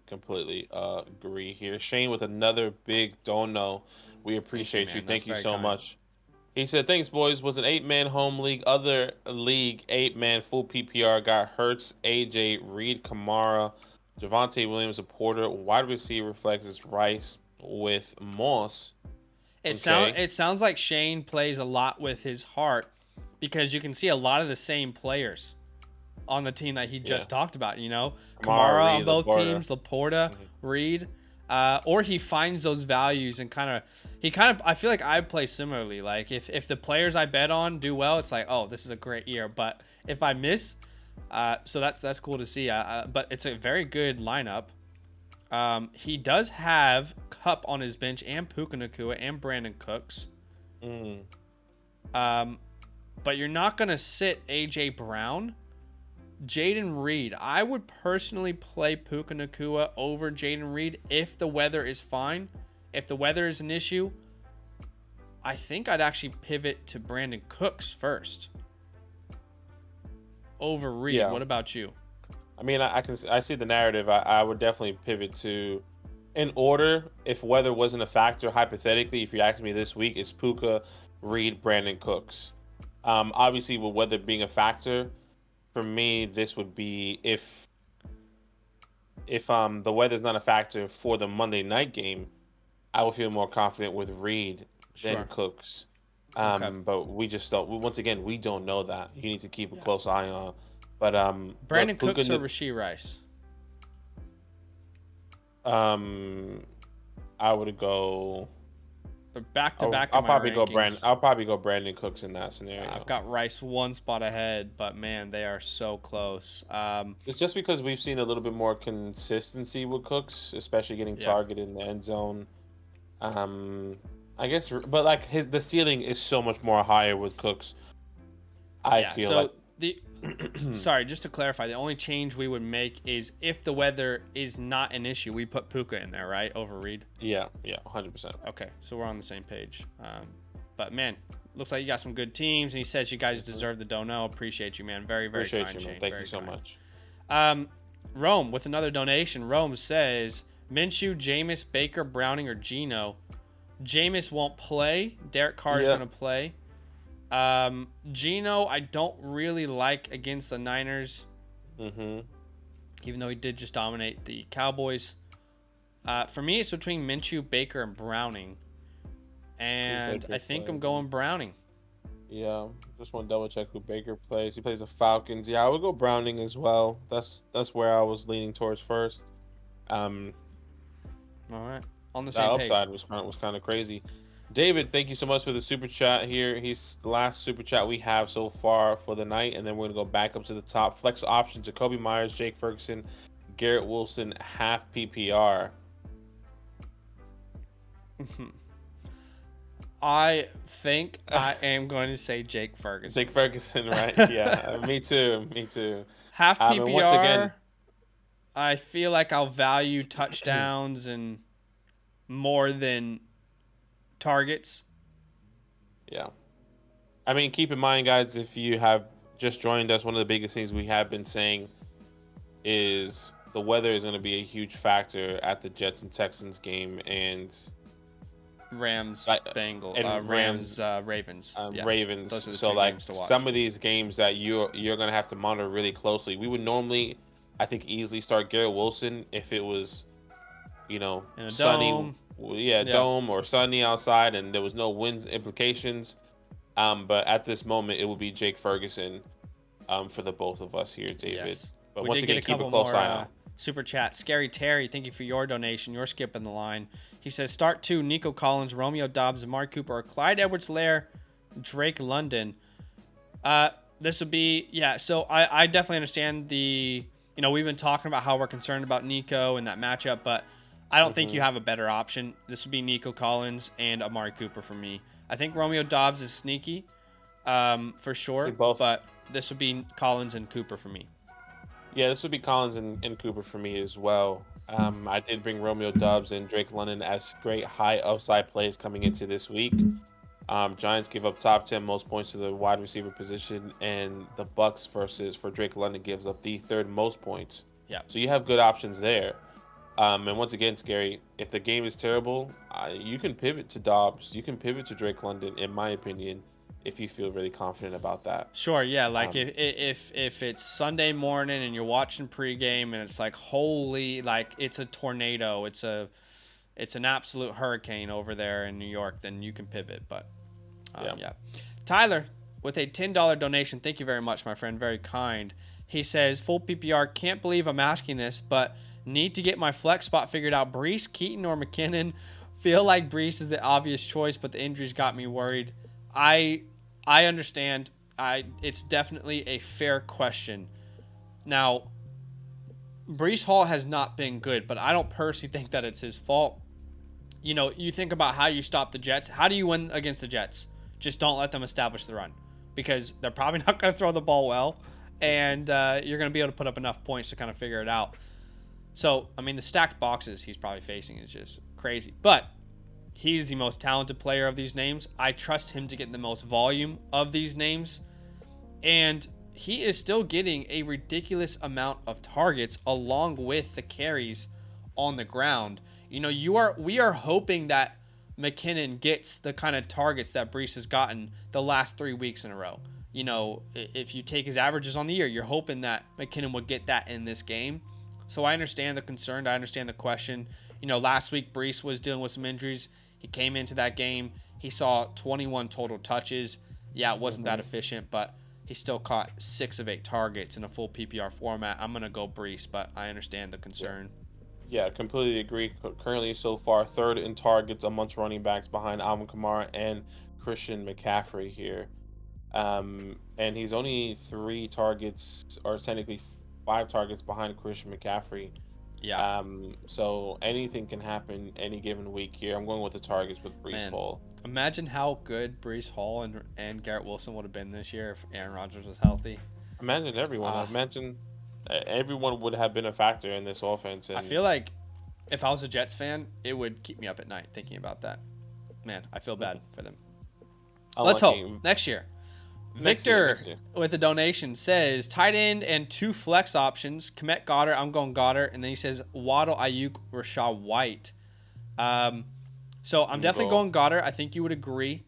agree here. Shane with another big dono. We appreciate you. Thank you so much. He said, thanks, boys. Was an 8-man home league. Other league, 8-man full PPR. Got Hurts, AJ, Reed, Kamara, Javonte Williams, a Porter. Wide receiver flexes Rice with Moss. It sounds like Shane plays a lot with his heart, because you can see a lot of the same players on the team that he just talked about, Kamara Reed, on both Laporta. teams, Laporta, Reed, or he finds those values and I feel like I play similarly. Like if the players I bet on do well, it's like, oh, this is a great year. But if I miss, so that's cool to see. But it's a very good lineup. He does have Kupp on his bench and Puka Nacua and Brandon Cooks. But you're not going to sit A.J. Brown. Jaden Reed. I would personally play Puka Nacua over Jaden Reed if the weather is fine. If the weather is an issue, I think I'd actually pivot to Brandon Cooks first over Reed. Yeah. What about you? I mean, I see the narrative. I would definitely pivot to, in order, if weather wasn't a factor, hypothetically, if you asked me this week, it's Puka, Reed, Brandon Cooks. Obviously, with weather being a factor, for me, this would be if the weather's not a factor for the Monday night game, I would feel more confident with Reed than Cooks. But we just don't. Once again, we don't know that. You need to keep a close eye on. But Brandon Cooks or Rashee Rice? I would go. back to back in I'll my probably go rankings. I'll probably go Brandon Cooks in that scenario. I've got Rice one spot ahead, but man, they are so close. It's just because we've seen a little bit more consistency with Cooks, especially getting Yeah. targeted in the end zone. I guess, but like the ceiling is so much more higher with Cooks. I feel so like sorry, just to clarify, the only change we would make is if the weather is not an issue, we put Puka in there, right? Over Reed. yeah, 100%. Okay, so we're on the same page. But man, looks like you got some good teams, and he says you guys deserve the dono. Appreciate you, man. Very, very Appreciate kind, you, man. Shane. Thank Very you so kind. much. Rome with another donation. Rome says Minshew, Jameis, Baker, Browning, or Geno. Jameis won't play. Derek Carr is going to play. Geno, I don't really like against the Niners. Even though he did just dominate the Cowboys. For me, it's between Minshew, Baker, and Browning. And I think I'm going Browning. Yeah, just want to double check who Baker plays. He plays the Falcons. Yeah, I would go Browning as well. That's where I was leaning towards first. All right, on the That same page. upside was kind of crazy. David, thank you so much for the super chat here. He's the last super chat we have so far for the night, and then we're gonna go back up to the top. Flex option: Jacoby Myers, Jake Ferguson, Garrett Wilson, half PPR. I think I am going to say Jake Ferguson. Jake Ferguson, right? Yeah, me too. Half PPR. And once again, I feel like I'll value touchdowns and more than targets. Yeah. I mean, keep in mind, guys, if you have just joined us, one of the biggest things we have been saying is the weather is going to be a huge factor at the Jets and Texans game, and Rams, Bengals, and Rams, Ravens. Ravens. Those are the So two like games to watch. some of these games that you're going to have to monitor really closely. We would normally, I think, easily start Garrett Wilson if it was, In a sunny, dome. dome or sunny outside, and there was no wind implications. But at this moment, it would be Jake Ferguson, for the both of us here, David. Yes. But We once did again, get a keep a couple close more, eye out. Super chat. Scary Terry, thank you for your donation. You're skipping the line. He says start 2, Nico Collins, Romeo Dobbs, Amari Cooper, or Clyde Edwards-Helaire, Drake London. This would be, so I definitely understand the, we've been talking about how we're concerned about Nico and that matchup, but I don't think you have a better option. This would be Nico Collins and Amari Cooper for me. I think Romeo Dobbs is sneaky, for sure, but this would be Collins and Cooper for me. Yeah, this would be Collins and Cooper for me as well. I did bring Romeo Dobbs and Drake London as great high upside plays coming into this week. Giants give up top 10 most points to the wide receiver position, and the Bucks for Drake London gives up the 3rd most points. Yeah. So you have good options there. And once again, Scary, if the game is terrible, you can pivot to Dobbs. You can pivot to Drake London, in my opinion, if you feel really confident about that. Sure, yeah. Like if it's Sunday morning and you're watching pregame and it's like, holy, like it's a tornado, it's an absolute hurricane over there in New York, then you can pivot. But yeah. Tyler with a $10 donation. Thank you very much, my friend. Very kind. He says, full PPR. Can't believe I'm asking this, but need to get my flex spot figured out. Brees, Keaton, or McKinnon. Feel like Brees is the obvious choice, but the injuries got me worried. I understand. It's definitely a fair question. Now, Brees Hall has not been good, but I don't personally think that it's his fault. You think about how you stop the Jets. How do you win against the Jets? Just don't let them establish the run, because they're probably not going to throw the ball well, and you're going to be able to put up enough points to kind of figure it out. So, I mean, the stacked boxes he's probably facing is just crazy. But he's the most talented player of these names. I trust him to get the most volume of these names. And he is still getting a ridiculous amount of targets along with the carries on the ground. We are hoping that McKinnon gets the kind of targets that Brees has gotten the last 3 weeks in a row. If you take his averages on the year, you're hoping that McKinnon would get that in this game. So I understand the concern. I understand the question. Last week Brees was dealing with some injuries. He came into that game. He saw 21 total touches. Yeah, it wasn't that efficient, but he still caught 6 of 8 targets in a full PPR format. I'm going to go Brees, but I understand the concern. Yeah, completely agree. Currently, so far, third in targets amongst running backs behind Alvin Kamara and Christian McCaffrey here. And he's only 3 targets, or technically 5 targets behind Christian McCaffrey. Yeah, So anything can happen any given week here. I'm going with the targets with Brees man. Hall. Imagine how good Brees Hall and Garrett Wilson would have been this year if Aaron Rodgers was healthy. Imagine everyone. I Ah, imagine everyone would have been a factor in this offense. I And feel like if I was a Jets fan, it would keep me up at night thinking about that. Man, I feel bad for them. Let's hope unlucky next year. next year. Victor Next year. with a donation says tight end and 2 flex options. Komet Goddard. I'm going Goddard, and then he says Waddle, Ayuk, Rashad White. So I'm definitely going Goddard. I think you would agree.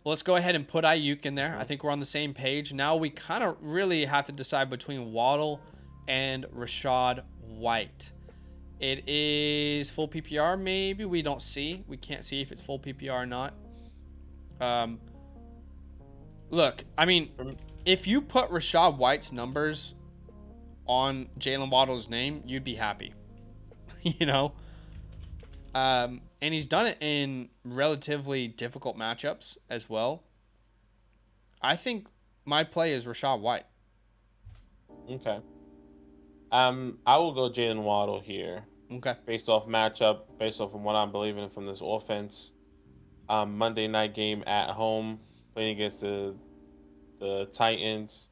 Let's go ahead and put Ayuk in there. I think we're on the same page. Now we kind of really have to decide between Waddle and Rashad White. It is full PPR, maybe. We don't see. We can't see if it's full PPR or not. Look, I mean, if you put Rashad White's numbers on Jalen Waddle's name, you'd be happy. you know? And he's done it in relatively difficult matchups as well. I think my play is Rashad White. Okay. I will go Jalen Waddle here. Okay. Based off matchup, based off of what I'm believing from this offense. Monday night game at home, playing against the Titans.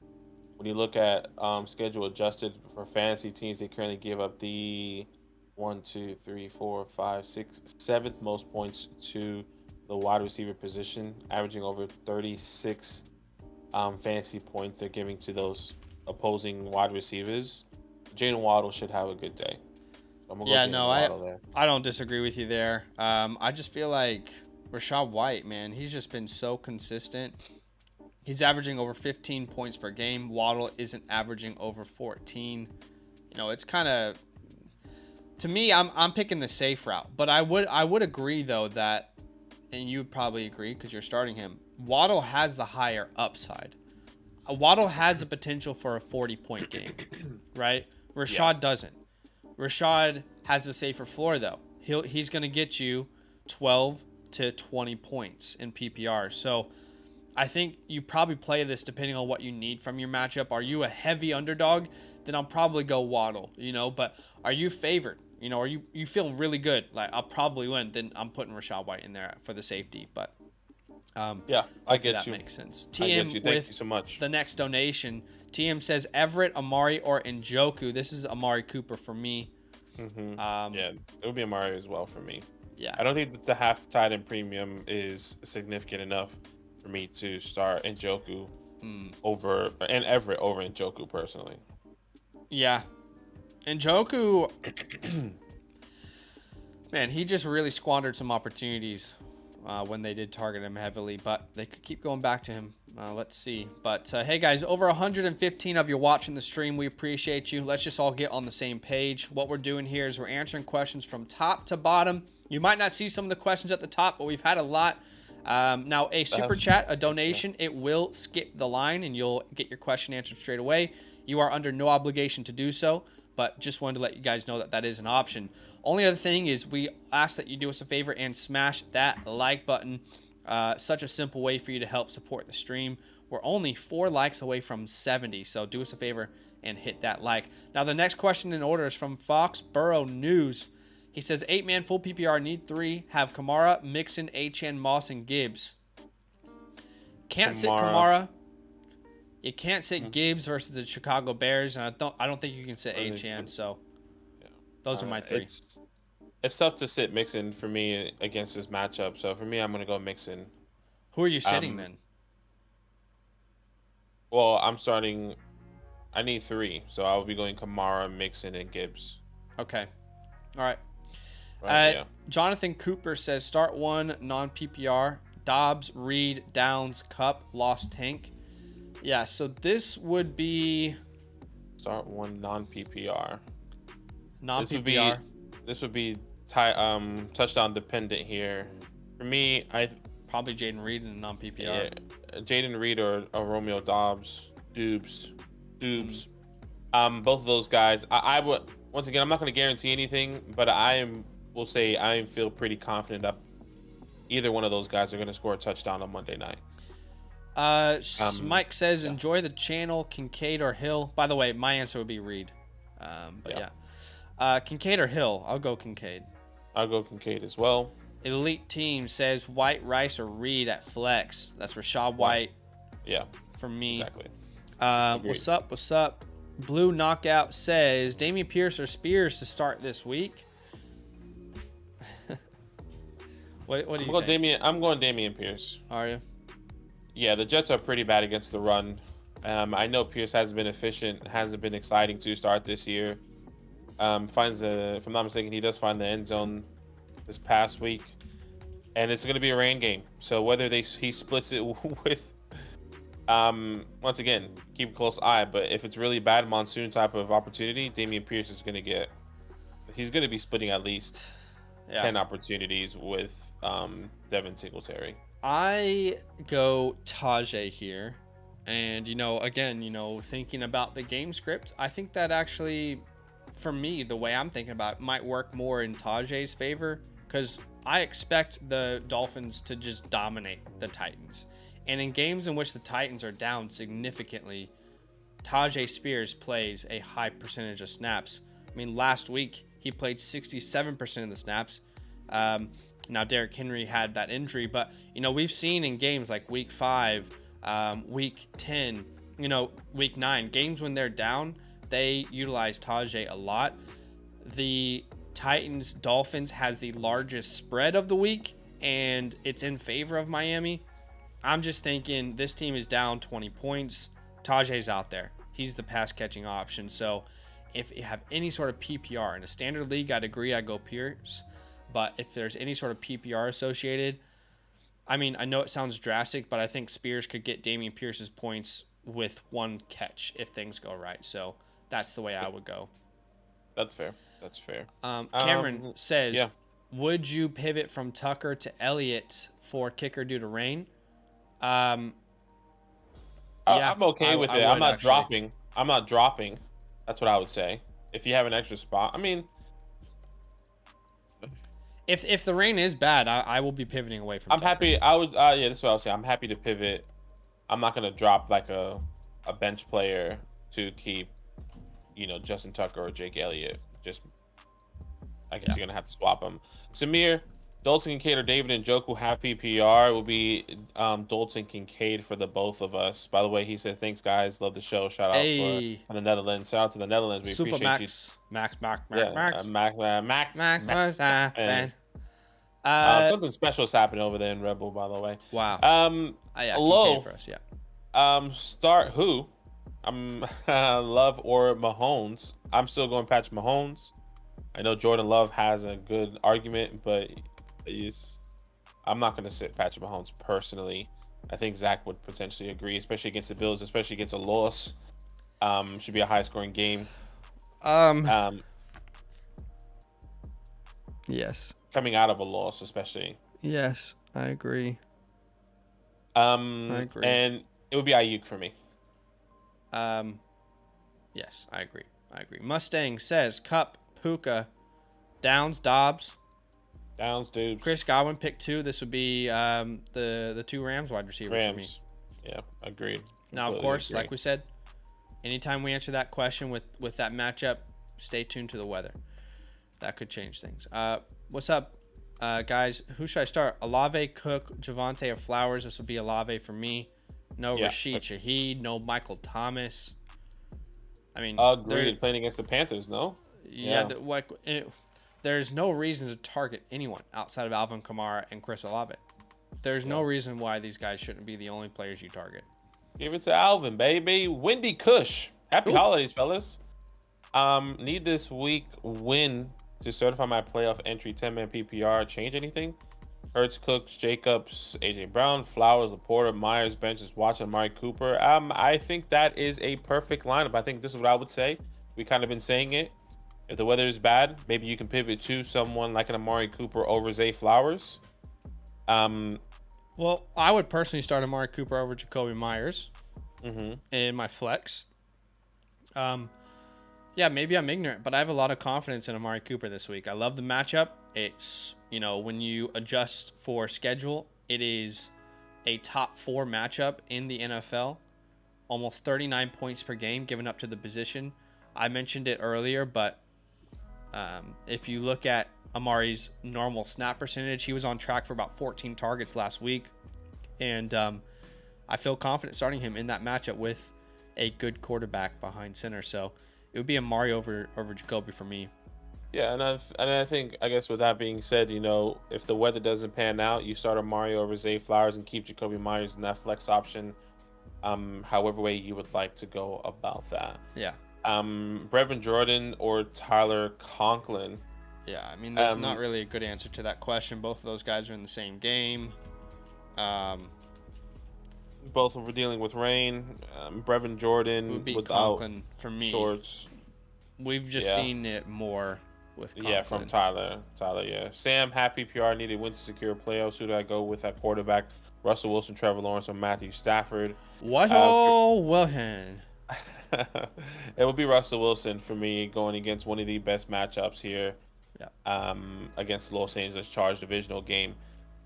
When you look at schedule adjusted for fantasy teams, they currently give up the 1, 2, 3, 4, 5, 6, 7th most points to the wide receiver position, averaging over 36 fantasy points they're giving to those opposing wide receivers. Jalen Waddle should have a good day. I'm gonna Yeah, go no, Waddle there. I don't disagree with you there. I just feel like Rashad White, man, he's just been so consistent. He's averaging over 15 points per game. Waddle isn't averaging over 14. You know, it's kind of, to me, I'm picking the safe route. But I would agree though that, and you would probably agree because you're starting him, Waddle has the higher upside. Waddle has the potential for a 40-point game, right? Rashad doesn't. Rashad has a safer floor though. He's going to get you 12 to 20 points in PPR. So I think you probably play this depending on what you need from your matchup. Are you a heavy underdog? Then I'll probably go Waddle, but are you favored? Are you feeling really good? Like, I'll probably win. Then I'm putting Rashad White in there for the safety. But yeah, I get that you. makes sense. I get TM you. Thank with you so much. the next donation. TM says Everett, Amari, or Njoku. This is Amari Cooper for me. Yeah, it would be Amari as well for me. Yeah. I don't think that the half tight end premium is significant enough for me to start Njoku over and Everett over Njoku personally. Yeah. Njoku, man, he just really squandered some opportunities when they did target him heavily, but they could keep going back to him. Let's see. But hey, guys, over 115 of you watching the stream. We appreciate you. Let's just all get on the same page. What we're doing here is we're answering questions from top to bottom. You might not see some of the questions at the top, but we've had a lot. Now, a super chat, a donation, it will skip the line and you'll get your question answered straight away. You are under no obligation to do so, but just wanted to let you guys know that that is an option. Only other thing is we ask that you do us a favor and smash that like button. Such a simple way for you to help support the stream. We're only 4 likes away from 70, so do us a favor and hit that like. Now, the next question in order is from Foxborough News. He says, 8-man full PPR, need 3, have Kamara, Mixon, Achane, Moss, and Gibbs. Can't sit Kamara. You can't sit Gibbs versus the Chicago Bears, and I don't think you can sit Achane. So those are my 3. It's tough to sit Mixon for me against this matchup. So for me, I'm gonna go Mixon. Who are you sitting then? Well, I'm starting. I need 3, so I'll be going Kamara, Mixon, and Gibbs. Okay. All right. Yeah. Jonathan Cooper says start 1 non-PPR. Dobbs, Reed, Downs, Cup, Lost Tank. Yeah, so this would be start 1 non-PPR. Non-PPR. This would be touchdown dependent here. For me, I probably Jaden Reed in non-PPR. Yeah, Jaden Reed or Romeo Dobbs, Doobs. Both of those guys. I would once again, I'm not going to guarantee anything, but will say I feel pretty confident that either one of those guys are going to score a touchdown on Monday night. Mike says, Yeah. enjoy the channel, Kincaid or Hill. By the way, my answer would be Reed. Kincaid or Hill? I'll go Kincaid. I'll go Kincaid as well. Elite Team says White, Rice, or Reed at flex. That's Rashad White. Yeah. For me. Exactly. What's up? What's up? Blue Knockout says Dameon Pierce or Spears to start this week. What do you think? I'm going Dameon Pierce. Are you? Yeah, the Jets are pretty bad against the run. I know Pierce hasn't been efficient, hasn't been exciting to start this year. If I'm not mistaken, he does find the end zone this past week, and it's going to be a rain game. So whether he splits it with, once again, keep a close eye. But if it's really bad monsoon type of opportunity, Dameon Pierce is going to be splitting at least 10 opportunities with Devin Singletary. I go Tajay here. And, again, thinking about the game script, I think that actually, for me, the way I'm thinking about it might work more in Tajay's favor, because I expect the Dolphins to just dominate the Titans. And in games in which the Titans are down significantly, Tajay Spears plays a high percentage of snaps. I mean, last week, he played 67% of the snaps. Now, Derrick Henry had that injury, but, we've seen in games like week 5, week 10, week 9, games when they're down, they utilize Tajay a lot. The Titans Dolphins has the largest spread of the week, and it's in favor of Miami. I'm just thinking this team is down 20 points. Tajay's out there. He's the pass catching option. So if you have any sort of PPR in a standard league, I'd agree I'd go Pierce. But if there's any sort of PPR associated, I mean, I know it sounds drastic, but I think Spears could get Dameon Pierce's points with one catch if things go right. So that's the way I would go. That's fair. Cameron says, would you pivot from Tucker to Elliott for kicker due to rain? I'm okay with it. I'm not dropping. That's what I would say. If you have an extra spot, I mean, if the rain is bad, I will be pivoting away from. I'm Tucker. happy. I would. That's what I was saying. I'm happy to pivot. I'm not gonna drop like a bench player to keep, Justin Tucker or Jake Elliott. I guess you're gonna have to swap them. Samir, Dalton Kincaid or David Njoku have PPR. Will be Dalton Kincaid for the both of us. By the way, he said, "Thanks guys, love the show. Shout out for the Netherlands. Shout out to the Netherlands. We Super appreciate you." Max. Something special is happening over there in Rebel, by the way. Wow. Hello. For us, yeah. Start who? Love or Mahomes. I'm still going Patrick Mahomes. I know Jordan Love has a good argument, but I'm not going to sit Patrick Mahomes personally. I think Zach would potentially agree, especially against the Bills, especially against a loss. Should be a high-scoring game. Yes. Coming out of a loss, especially. Yes, I agree. I agree. And it would be Ayuk for me. Yes, I agree. Mustang says Cup, Puka, Downs, Dobbs. Dudes. Chris Godwin pick 2. This would be the 2 Rams wide receivers for me. Yeah, agreed. Now, of course, like we said, anytime we answer that question with that matchup, stay tuned to the weather. That could change things. What's up, guys? Who should I start? Olave, Cook, Javonte, or Flowers? This would be Olave for me. No Rashid Shaheed. No Michael Thomas. I mean, agreed. Playing against the Panthers, no? Yeah. There's no reason to target anyone outside of Alvin Kamara and Chris Olave. There's no reason why these guys shouldn't be the only players you target. Give it to Alvin, baby. Wendy Cush. Happy holidays, fellas. Need this week win to certify my playoff entry. 10-man PPR. Change anything? Hurts, Cooks, Jacobs, AJ Brown, Flowers, Laporta, Myers, benches, Watson, Amari Cooper. I think that is a perfect lineup. I think this is what I would say. We kind of been saying it. If the weather is bad, maybe you can pivot to someone like an Amari Cooper over Zay Flowers. Well, I would personally start Amari Cooper over Jacoby Myers in my flex. Yeah, maybe I'm ignorant, but I have a lot of confidence in Amari Cooper this week. I love the matchup. It's, when you adjust for schedule, it is a top 4 matchup in the NFL. Almost 39 points per game given up to the position. I mentioned it earlier, but if you look at Amari's normal snap percentage, he was on track for about 14 targets last week. And I feel confident starting him in that matchup with a good quarterback behind center. So it would be Amari over Jacoby for me. Yeah, and I think, I guess with that being said, if the weather doesn't pan out, you start Amari over Zay Flowers and keep Jacoby Myers in that flex option. However way you would like to go about that. Yeah. Brevin Jordan or Tyler Conklin. Yeah, I mean, there's not really a good answer to that question. Both of those guys are in the same game. Both of them were dealing with rain. Brevin Jordan would be without Conklin for me. Shorts. We've just seen it more with Conklin. Yeah, from Tyler, yeah. Sam, happy PR needed win to secure playoffs. Who do I go with at quarterback? Russell Wilson, Trevor Lawrence, or Matthew Stafford? Wilson. It would be Russell Wilson for me, going against one of the best matchups here. Yeah. Against the Los Angeles Chargers divisional game.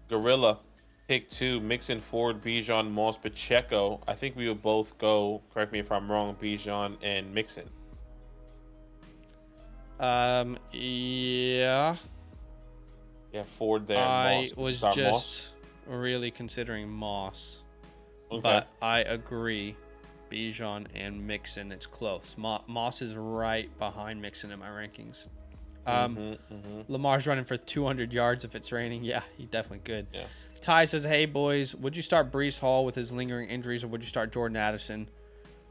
Gorilla, pick 2, Mixon, Ford, Bijan, Moss, Pacheco. I think we would both go, correct me if I'm wrong, Bijan and Mixon. Yeah. Yeah, Ford there. I Moss. was Start just Moss. really considering Moss. Okay. But I agree. Bijan and Mixon, it's close. Moss is right behind Mixon in my rankings. Lamar's running for 200 yards if it's raining. Yeah, he definitely could. Yeah. Ty says, hey, boys, would you start Breece Hall with his lingering injuries, or would you start Jordan Addison?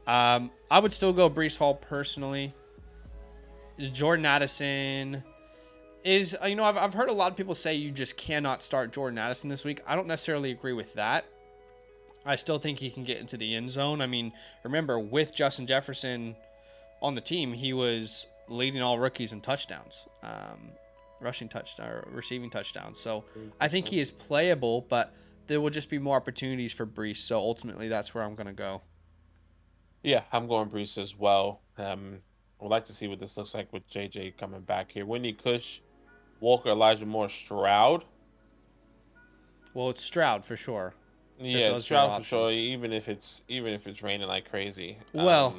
I would still go Breece Hall personally. Jordan Addison is, I've heard a lot of people say you just cannot start Jordan Addison this week. I don't necessarily agree with that. I still think he can get into the end zone. I mean, remember, with Justin Jefferson on the team, he was leading all rookies in touchdowns, rushing touchdowns, or receiving touchdowns. So I think he is playable, but there will just be more opportunities for Breece. So ultimately, that's where I'm going to go. Yeah, I'm going Breece as well. I would like to see what this looks like with JJ coming back here. Wendy Cush, Walker, Elijah Moore, Stroud. Well, it's Stroud for sure. Yeah, Stroud for sure. Even if it's raining like crazy. Well,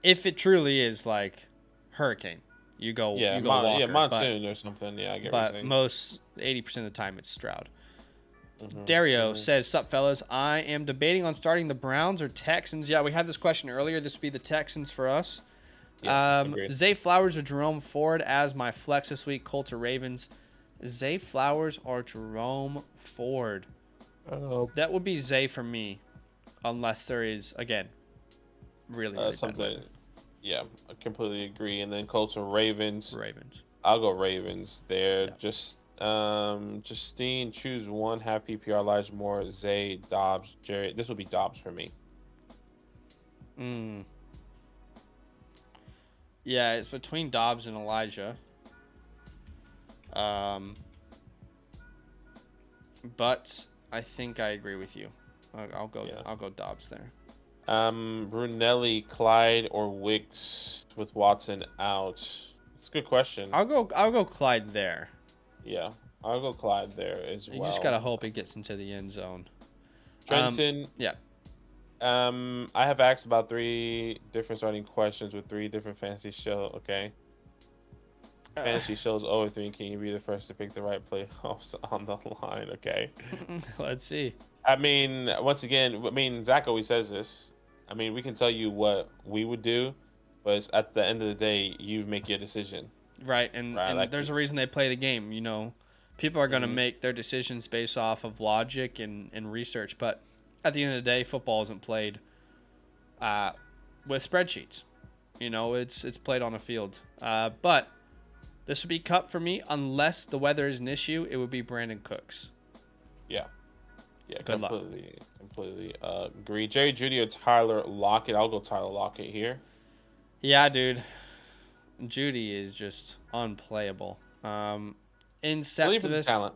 if it truly is like hurricane, you go Walker. Monsoon or something. Yeah, I get what you're saying. But most 80% of the time it's Stroud. Dario says, sup fellas, I am debating on starting the Browns or Texans. Yeah, we had this question earlier. This would be the Texans for us. Yeah, Zay Flowers or Jerome Ford as my flex this week. Colts or Ravens. Zay Flowers or Jerome Ford. That would be Zay for me, unless there is, again, really something. Yeah, I completely agree. And then Colts or Ravens. I'll go Ravens there. Yeah. Just Justine, choose one. Have PPR, Elijah Moore, Zay, Dobbs, Jerry. This would be Dobbs for me. Yeah, it's between Dobbs and Elijah. But I think I agree with you. I'll go Dobbs there. Brunelli, Clyde, or Wicks with Watson out. It's a good question. I'll go Clyde there. Yeah, I'll go Clyde there as well. You just gotta hope it gets into the end zone. Trenton. Yeah. I have asked about 3 different starting questions with 3 different fantasy shows. Okay. Fantasy shows over 3. Can you be the first to pick the right playoffs on the line? Okay. Let's see. I mean, once again, Zach always says this. I mean, we can tell you what we would do, but it's at the end of the day, you make your decision. Right, and like, there's a reason they play the game. People are going to make their decisions based off of logic and research, but at the end of the day, football isn't played with spreadsheets. It's played on a field. But this would be Cup for me, unless the weather is an issue. It would be Brandon Cooks. Yeah, Good completely agree. Jerry Jeudy or Tyler Lockett? I'll go Tyler Lockett here. Yeah, dude. Jeudy is just unplayable. Inceptivus talent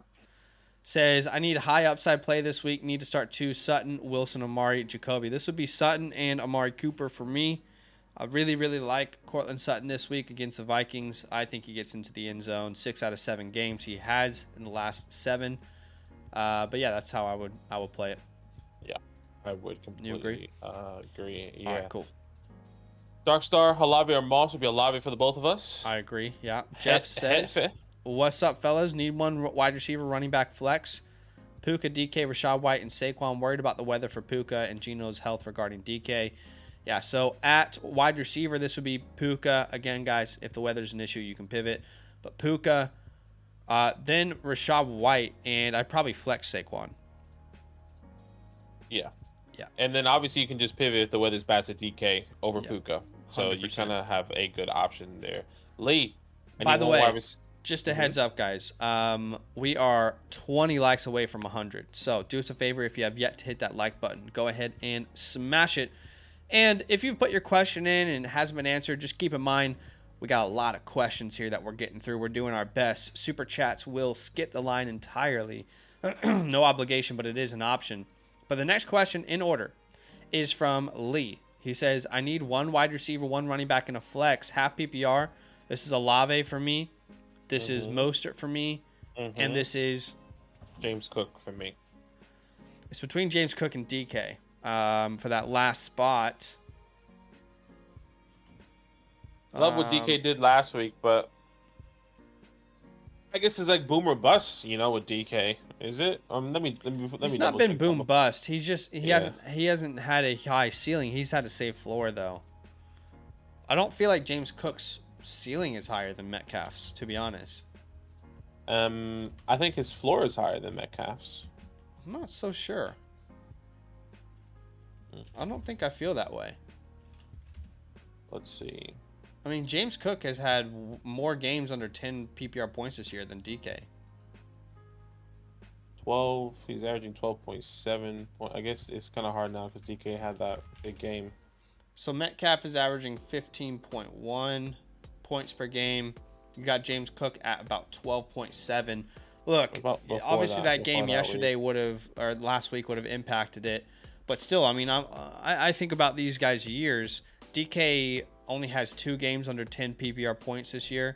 says, I need high upside play this week. Need to start 2, Sutton, Wilson, Amari, Jacoby. This would be Sutton and Amari Cooper for me. I really, really like Cortland Sutton this week against the Vikings. I think he gets into the end zone 6 out of 7 games he has in the last 7. But yeah, that's how I would play it. Yeah, I would completely agree. Yeah. All right, cool. Darkstar, Halabi, or Moss would be a lobby for the both of us. I agree. Yeah. Jeff says, "What's up, fellas? Need one wide receiver, running back, flex. Puka, DK, Rashad White, and Saquon. Worried about the weather for Puka and Geno's health regarding DK." Yeah, so at wide receiver, this would be Puka. Again, guys, if the weather's an issue, you can pivot. But Puka, then Rashad White, and I'd probably flex Saquon. Yeah. Yeah. And then obviously you can just pivot if the weather's bad to DK over Puka. So 100%. you kind of have a good option there. Lee, by the way, just a heads up, guys. We are 20 likes away from 100. So do us a favor, if you have yet to hit that like button, go ahead and smash it. And if you've put your question in and it hasn't been answered, just keep in mind we got a lot of questions here that we're getting through. We're doing our best. Super chats will skip the line entirely. No obligation, but it is an option. But the next question in order is from Lee. He says, I need one wide receiver, one running back, and a flex, half PPR. This is Olave for me. This is Mostert for me. And this is James Cook for me. It's between James Cook and DK for that last spot. I love what DK did last week, but I guess it's like boom or bust, with DK. Is it? Let me. He's not been boom bust. He's just he hasn't had a high ceiling. He's had a safe floor though. I don't feel like James Cook's ceiling is higher than Metcalf's, to be honest. I think his floor is higher than Metcalf's. I'm not so sure. I don't think I feel that way. Let's see. I mean, James Cook has had more games under 10 PPR points this year than DK. 12. He's averaging 12.7. I guess it's kind of hard now because DK had that big game. So Metcalf is averaging 15.1 points per game. You got James Cook at about 12.7. Look, obviously that game yesterday last week would have impacted it. But still, I mean, I think about these guys' years. DK only has 2 games under 10 PPR points this year.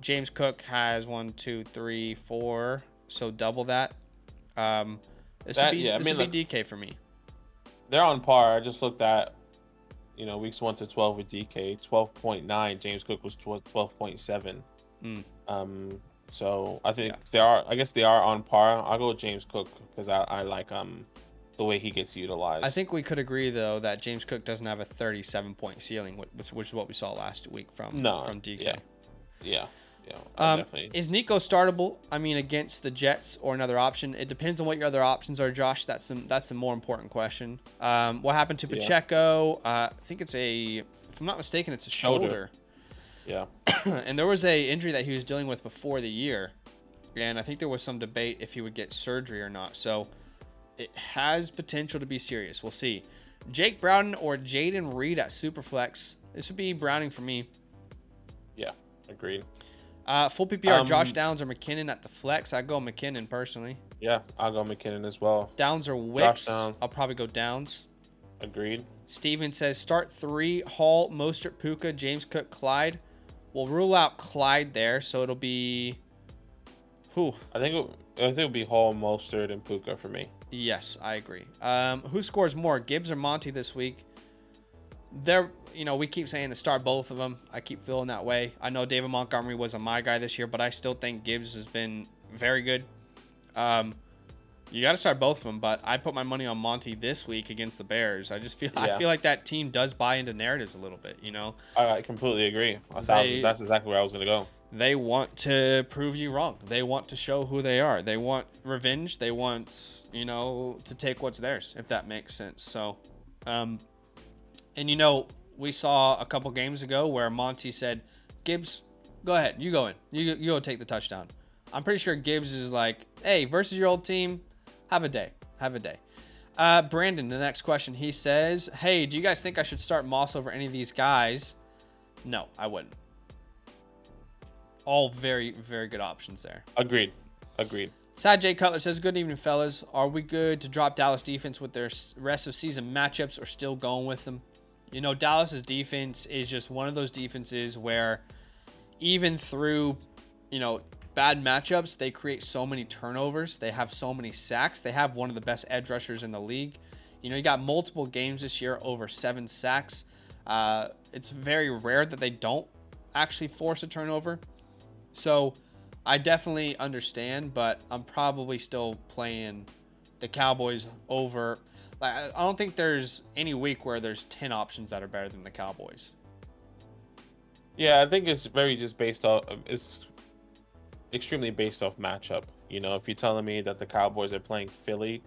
James Cook has 1, 2, 3, 4, so double that. This would be DK for me. They're on par. I just looked at, weeks 1 to 12 with DK, 12.9. James Cook was 12.7. So I think they are on par. I'll go with James Cook because I like the way he gets utilized. I think we could agree though that James Cook doesn't have a 37-point ceiling, which is what we saw last week from DK. Yeah. Definitely. Is Nico startable? I mean, against the Jets or another option? It depends on what your other options are, Josh. That's the more important question. What happened to Pacheco? I think if I'm not mistaken, it's a shoulder. Yeah. And there was a injury that he was dealing with before the year, and I think there was some debate if he would get surgery or not. So it has potential to be serious. We'll see. Jake Browning or Jaden Reed at Superflex. This would be Browning for me. Yeah, agreed. Full PPR, Josh Downs or McKinnon at the flex. I'd go McKinnon personally. Yeah, I'll go McKinnon as well. Downs or Wicks. I'll probably go Downs. Agreed. Steven says start 3, Hall, Mostert, Puka, James Cook, Clyde. We'll rule out Clyde there, so it'll be who? I think it'll be Hall, Mostert, and Puka for me. Yes, I agree. Who scores more, Gibbs or Monty this week? We keep saying to start both of them. I keep feeling that way. I know David Montgomery wasn't my guy this year, but I still think Gibbs has been very good. You got to start both of them, but I put my money on Monty this week against the Bears. I just feel I feel like that team does buy into narratives a little bit, I completely agree. That's exactly where I was going to go. They want to prove you wrong. They want to show who they are. They want revenge. They want, to take what's theirs, if that makes sense. So, and we saw a couple games ago where Monty said, Gibbs, go ahead. You go in. You go take the touchdown. I'm pretty sure Gibbs is like, hey, versus your old team, have a day. Brandon, the next question, he says, hey, do you guys think I should start Moss over any of these guys? No, I wouldn't. All very, very good options there. Agreed. Sad J. Cutler says, good evening, fellas. Are we good to drop Dallas defense with their rest of season matchups or still going with them? You know, Dallas's defense is just one of those defenses where even through, you know, bad matchups, they create so many turnovers. They have so many sacks. They have one of the best edge rushers in the league. You know, you got multiple games this year over 7 sacks. It's very rare that they don't actually force a turnover. So I definitely understand, but I'm probably still playing the Cowboys over. I don't think there's any week where there's 10 options that are better than the Cowboys. Yeah, I think it's very just based off. It's extremely based off matchup. You know, if you're telling me that the Cowboys are playing Philly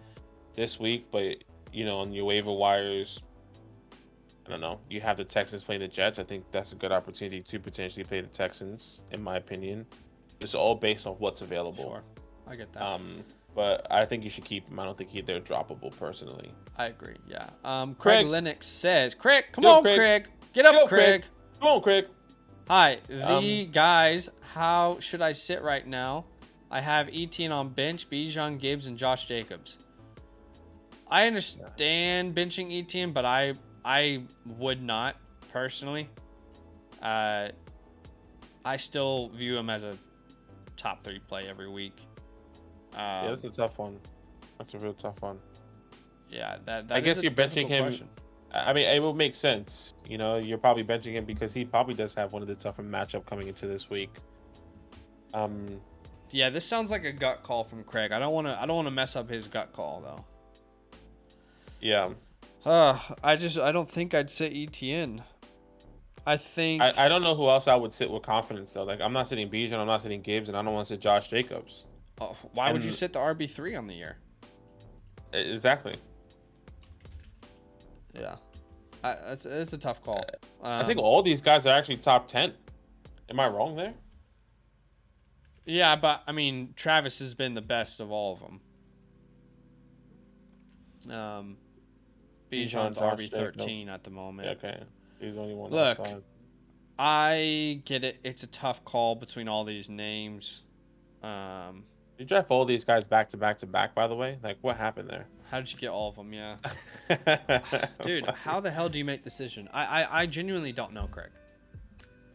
this week, but you know, on your waiver wires, I don't know, you have the Texans playing the Jets. I think that's a good opportunity to potentially play the Texans, in my opinion. It's all based off what's available. Sure, I get that. But I think you should keep them. I don't think they're droppable personally. I agree. Yeah. Craig Craig. Lennox says, Craig, come Get up, on, Craig. Craig. Get up, Craig. Come on, Craig. Hi, the guys. How should I sit right now? I have Etienne on bench, Bijan, Gibbs, and Josh Jacobs. I understand benching Etienne, but I would not personally. I still view him as a top 3 play every week. Yeah, that's a tough one. That's a real tough one. Yeah, that I is guess a you're benching difficult him. question. I mean, it will make sense. You know, you're probably benching him because he probably does have one of the tougher matchup coming into this week. Yeah, this sounds like a gut call from Craig. I don't want to mess up his gut call though. Yeah. I don't think I'd sit ETN. I think I don't know who else I would sit with confidence though. Like I'm not sitting Bijan, I'm not sitting Gibbs, and I don't want to sit Josh Jacobs. why would you sit the RB3 on the year? Exactly. Yeah, it's a tough call. I think all these guys are actually top 10. Am I wrong there? Yeah, but I mean, Travis has been the best of all of them. Bijan's RB13 at the moment. Yeah, okay, he's the only one. Look, outside. I get it. It's a tough call between all these names. You draft all these guys back to back to back. By the way, like what happened there? How did you get all of them? Yeah, dude, how the hell do you make the decision? I genuinely don't know, Craig.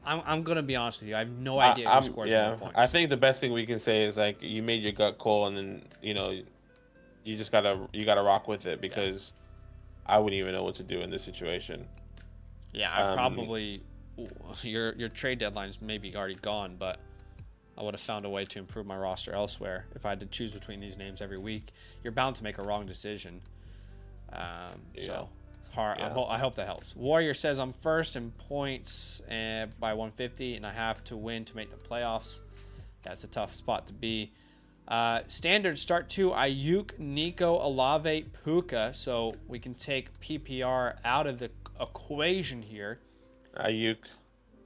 I'm gonna be honest with you. I have no idea who scores more points. I think the best thing we can say is like you made your gut call, and then you know you just gotta rock with it because I wouldn't even know what to do in this situation. Yeah, I probably your trade deadline's maybe already gone, but I would have found a way to improve my roster elsewhere if I had to choose between these names every week. You're bound to make a wrong decision. So hard. Yeah. I hope that helps. Warrior says I'm first in points by 150, and I have to win to make the playoffs. That's a tough spot to be. Standard start 2, Ayuk, Nico, Olave, Puka. So we can take PPR out of the equation here. Ayuk,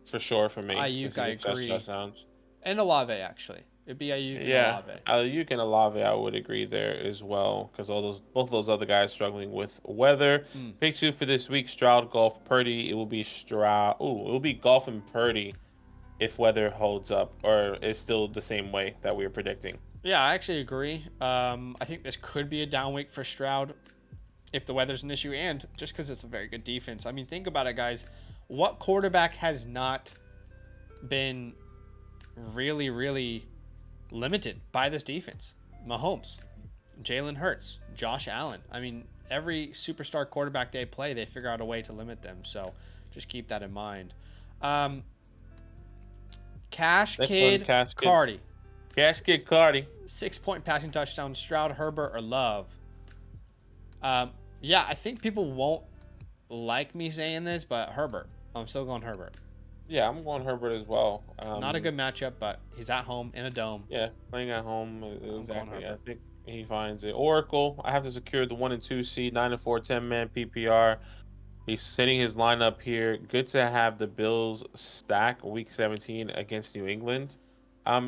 for sure for me. Ayuk, I agree. Touchdowns. And Olave, actually. It'd be Ayuk and Olave. Ayuk and Olave, I would agree there as well, because both of those other guys struggling with weather. Pick 2 for this week: Stroud, Golf, Purdy. It will be Stroud. It will be Golf and Purdy if weather holds up or is still the same way that we were predicting. Yeah, I actually agree. I think this could be a down week for Stroud if the weather's an issue, and just because it's a very good defense. I mean, think about it, guys. What quarterback has not been really, really limited by this defense? Mahomes, Jalen Hurts, Josh Allen. I mean, every superstar quarterback they play, they figure out a way to limit them. So just keep that in mind. Cash Kid Cardi. Cash Kid Cardi. 6-point passing touchdown. Stroud, Herbert, or Love. Yeah, I think people won't like me saying this, but Herbert. I'm still going Herbert. Yeah, I'm going Herbert as well. Not a good matchup, but he's at home in a dome. Yeah, playing at home. Exactly. I think he finds it. Oracle, I have to secure the 1 and 2 seed, 9 and 4, 10-man PPR. He's setting his lineup here. Good to have the Bills stack week 17 against New England.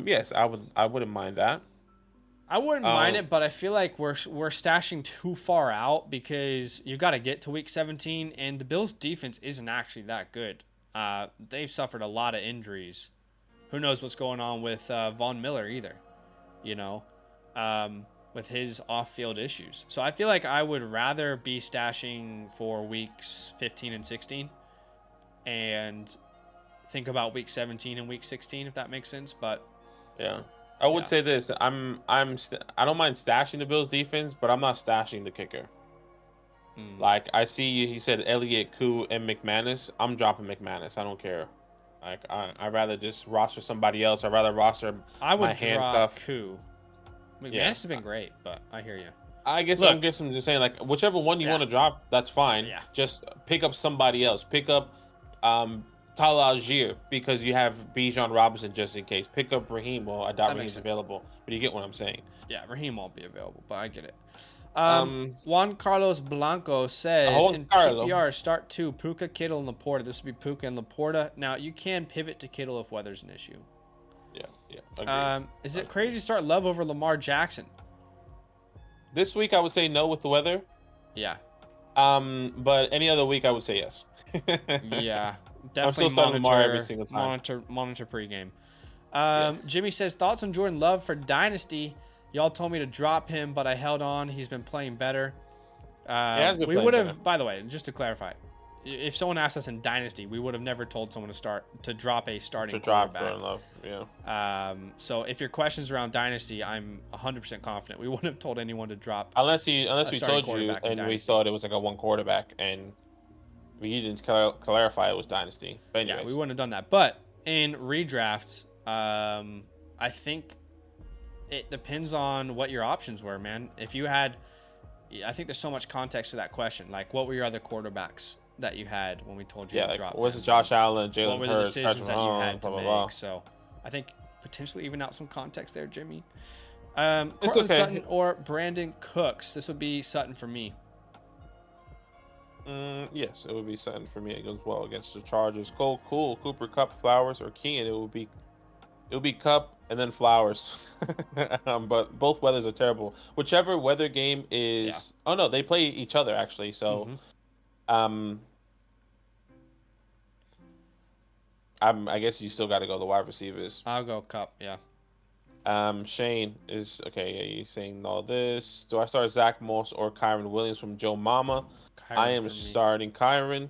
Yes, I wouldn't mind that. I wouldn't mind it, but I feel like we're stashing too far out because you got to get to week 17, and the Bills' defense isn't actually that good. They've suffered a lot of injuries. Who knows what's going on with Von Miller either, you know? with his off-field issues. So I feel like I would rather be stashing for weeks 15 and 16 and think about week 17 and week 16, if that makes sense. But Yeah. I would yeah. say this. I don't mind stashing the Bills defense, but I'm not stashing the kicker. Like, I see he said Elliott, Koo, and McManus. I'm dropping McManus. I don't care. Like, I'd rather just roster somebody else. I'd rather roster I would my drop handcuff. Koo. McManus Yeah. has been great, but I hear you. I guess Look, I'm just saying, like, whichever one you Yeah. want to drop, that's fine. Yeah. Just pick up somebody else. Pick up Tyler Algier because you have Bijan Robinson just in case. Pick up Raheem. Well, I doubt That makes Raheem's sense. available, but you get what I'm saying. Yeah, Raheem won't be available, but I get it. Juan Carlos Blanco says Juan in Carlo. PPR start 2 Puka, Kittle, and Laporta. This would be Puka and Laporta. Now you can pivot to Kittle if weather's an issue. Yeah. Agreed. Is it crazy to start Love over Lamar Jackson? This week I would say no with the weather. Yeah. But any other week I would say yes. Yeah. Definitely I'm still starting Lamar every single time. Monitor pregame. Yeah. Jimmy says thoughts on Jordan Love for Dynasty. Y'all told me to drop him, but I held on. He's been playing better. We would have, by the way, just to clarify, if someone asked us in Dynasty, we would have never told someone to drop a starting quarterback. Jordan Love, yeah. So if your questions around Dynasty, I'm 100% confident we wouldn't have told anyone to drop. Unless we starting told you quarterback in and we Dynasty. thought it was like a one quarterback and we didn't clarify it was Dynasty. But Yeah, anyways, we wouldn't have done that. But in redraft, I think it depends on what your options were, man. If you had, I think there's so much context to that question. Like, what were your other quarterbacks that you had when we told you to like, drop? was them? it Josh Allen, What Jalen were the Hurts, decisions Patrick that you Mahomes, had to blah, blah, make? blah. So I think potentially even out some context there, Jimmy. It's Cortland okay. Sutton or Brandon Cooks. This would be Sutton for me. Yes, it would be Sutton for me. It goes well against the Chargers. Cole, Cooper, Cup, Flowers, or Keenan. It would be Cup and then Flowers. But both weathers are terrible. Whichever weather game is. Yeah. Oh no, they play each other actually. So, I guess you still got to go the wide receivers. I'll go Cup. Yeah. Shane is okay. Yeah, you're saying all this. Do I start Zach Moss or Kyron Williams from Joe Mama? Kyron I am for me. starting Kyron.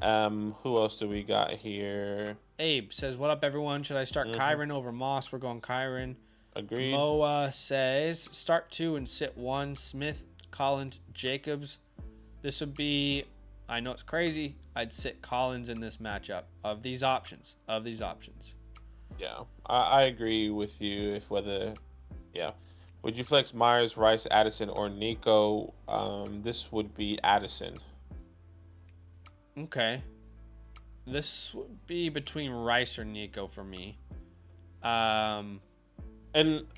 Who else do we got here? Abe says, "What up, everyone? Should I start Kyron over Moss? We're going Kyron." Agreed. Moa says, "Start 2 and sit 1. Smith, Collins, Jacobs." This would be. I know it's crazy. I'd sit Collins in this matchup of these options. Yeah, I agree with you. Would you flex Myers, Rice, Addison, or Nico? This would be Addison. Okay. This would be between Rice or Nico for me. And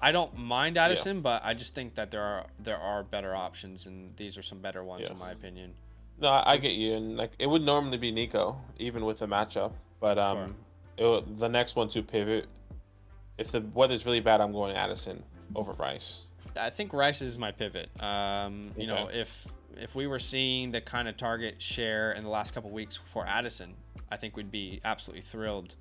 I don't mind Addison, but I just think that there are better options, and these are some better ones in my opinion. No, I get you, and like it would normally be Nico, even with the matchup. But the next one to pivot, if the weather's really bad, I'm going Addison over Rice. I think Rice is my pivot. You know, if we were seeing the kind of target share in the last couple weeks for Addison, I think we'd be absolutely thrilled.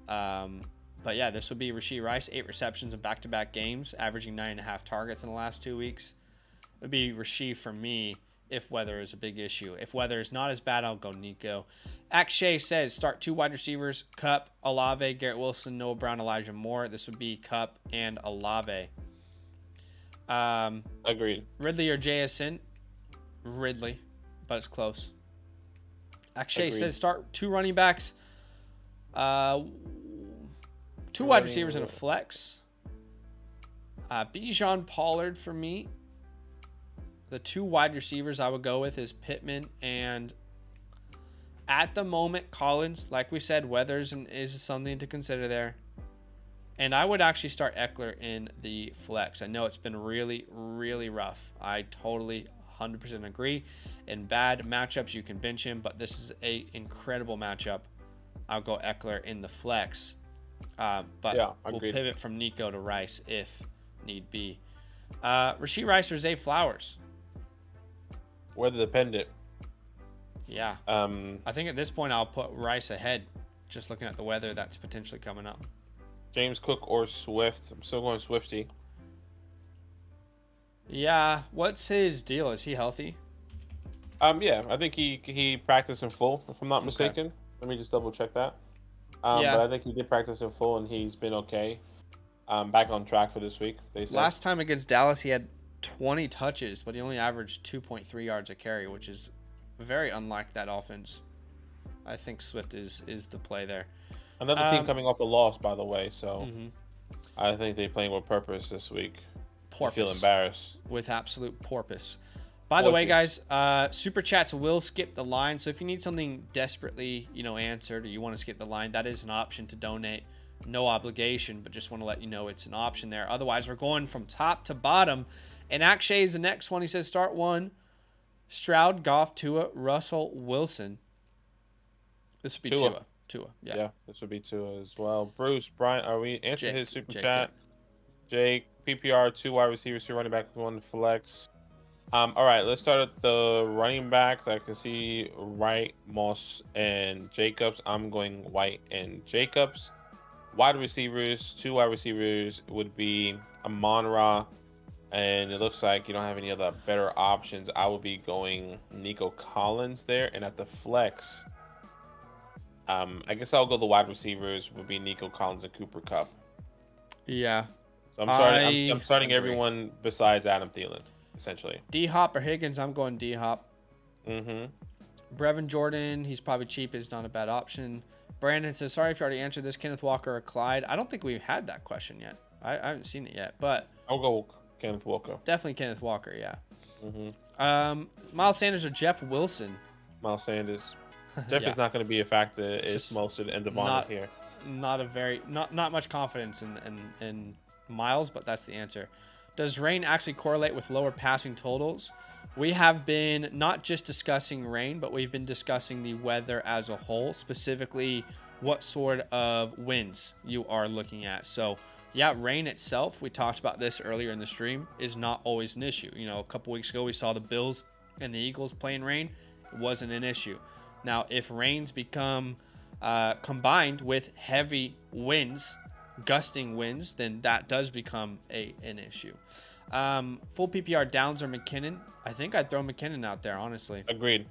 But yeah, this would be Rashee Rice, 8 receptions in back-to-back games, averaging 9.5 targets in the last 2 weeks. It would be Rashee for me if weather is a big issue. If weather is not as bad, I'll go Nico. Akshay says, start 2 wide receivers, Cup, Olave, Garrett Wilson, Noah Brown, Elijah Moore. This would be Cup and Olave. Agreed. Ridley or JSN? Ridley, but it's close. Akshay says, start 2 running backs, 2 wide receivers and a flex. Bijan Pollard for me. The 2 wide receivers I would go with is Pittman and, at the moment, Collins. Like we said, weather's is something to consider there. And I would actually start Eckler in the flex. I know it's been really, really rough. I totally 100% agree. In bad matchups, you can bench him, but this is an incredible matchup. I'll go Eckler in the flex. But yeah, we'll pivot from Nico to Rice if need be. Rashee Rice or Zay Flowers? Weather dependent. Yeah. I think at this point I'll put Rice ahead, just looking at the weather that's potentially coming up. James Cook or Swift? I'm still going Swifty. Yeah. What's his deal? Is he healthy? Yeah, I think he practiced in full, if I'm not Okay. mistaken. Let me just double check that. But Yeah. I think he did practice in full, and he's been okay. Back on track for this week, they said. Last time against Dallas, he had 20 touches, but he only averaged 2.3 yards a carry, which is very unlike that offense. I think Swift is the play there. Another team coming off a loss, by the way, so Mm-hmm. I think they're playing with purpose this week. I feel Porpoise. embarrassed. With absolute porpoise. By the way, guys, super chats will skip the line. So if you need something desperately, answered, or you want to skip the line, that is an option to donate. No obligation, but just want to let you know it's an option there. Otherwise, we're going from top to bottom. And Akshay is the next one. He says start one. Stroud, Goff, Tua, Russell, Wilson. This would be Tua. Tua. Yeah. This would be Tua as well. Bruce, Brian, are we answering his super Jake, chat? Jake, PPR, 2 wide receivers, 2 running backs, 1 flex. All right, let's start at the running backs. I can see Wright, Moss, and Jacobs. I'm going White and Jacobs. Wide receivers, 2 wide receivers would be Amon-Ra, and it looks like you don't have any other better options. I would be going Nico Collins there, and at the flex, I guess I'll go the wide receivers would be Nico Collins and Cooper Kupp. Yeah. So I'm starting everyone besides Adam Thielen, essentially. D-Hop or Higgins, I'm going D-Hop. Mm-hmm. Brevin Jordan, he's probably cheap, is not a bad option. Brandon says, sorry if you already answered this, Kenneth Walker or Clyde. I don't think we've had that question yet. I haven't seen it yet, but I'll go Kenneth Walker. Definitely Kenneth Walker, yeah. Mm-hmm. Miles Sanders or Jeff Wilson? Miles Sanders. Jeff is not going to be a factor. It's Mostert and Devon is here. Not much confidence in Miles, but that's the answer. Does rain actually correlate with lower passing totals? We have been not just discussing rain, but we've been discussing the weather as a whole, specifically what sort of winds you are looking at. So yeah, rain itself, we talked about this earlier in the stream, is not always an issue. A couple weeks ago, we saw the Bills and the Eagles playing rain. It wasn't an issue. Now, if rains become combined with heavy winds, gusting winds, then that does become an issue. Full PPR, Downs or McKinnon? I think I'd throw McKinnon out there, honestly. Agreed.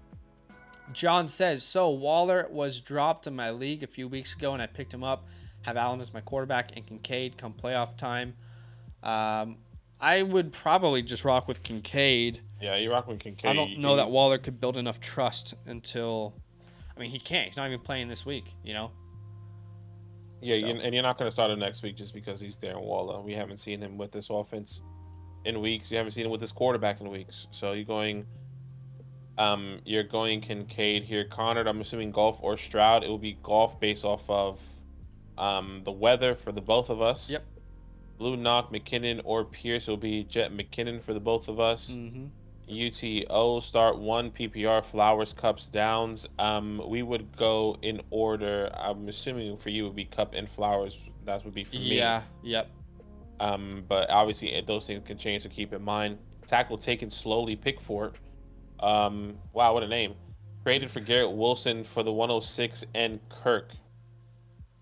John says, so Waller was dropped in my league a few weeks ago, and I picked him up. Have Allen as my quarterback and Kincaid come playoff time. I would probably just rock with Kincaid. Yeah, you rock with Kincaid. I don't know that Waller could build enough trust until... I mean, he can't. He's not even playing this week, Yeah, so. And you're not going to start him next week just because he's Darren Waller. We haven't seen him with this offense in weeks. You haven't seen him with this quarterback in weeks. So you're going Kincaid here. Connor, I'm assuming Golf or Stroud. It will be Golf based off of the weather for the both of us. Yep. Blue Knock, McKinnon, or Pierce will be Jet McKinnon for the both of us. Mm-hmm. UTO start 1 PPR Flowers, Cups, Downs. We would go in order. I'm assuming for you would be Cup and Flowers. That would be for me. Yeah. Yep. But obviously those things can change, so keep in mind. Tackle taken slowly. Pickford. Wow, what a name. Traded for Garrett Wilson for the 106 and Kirk.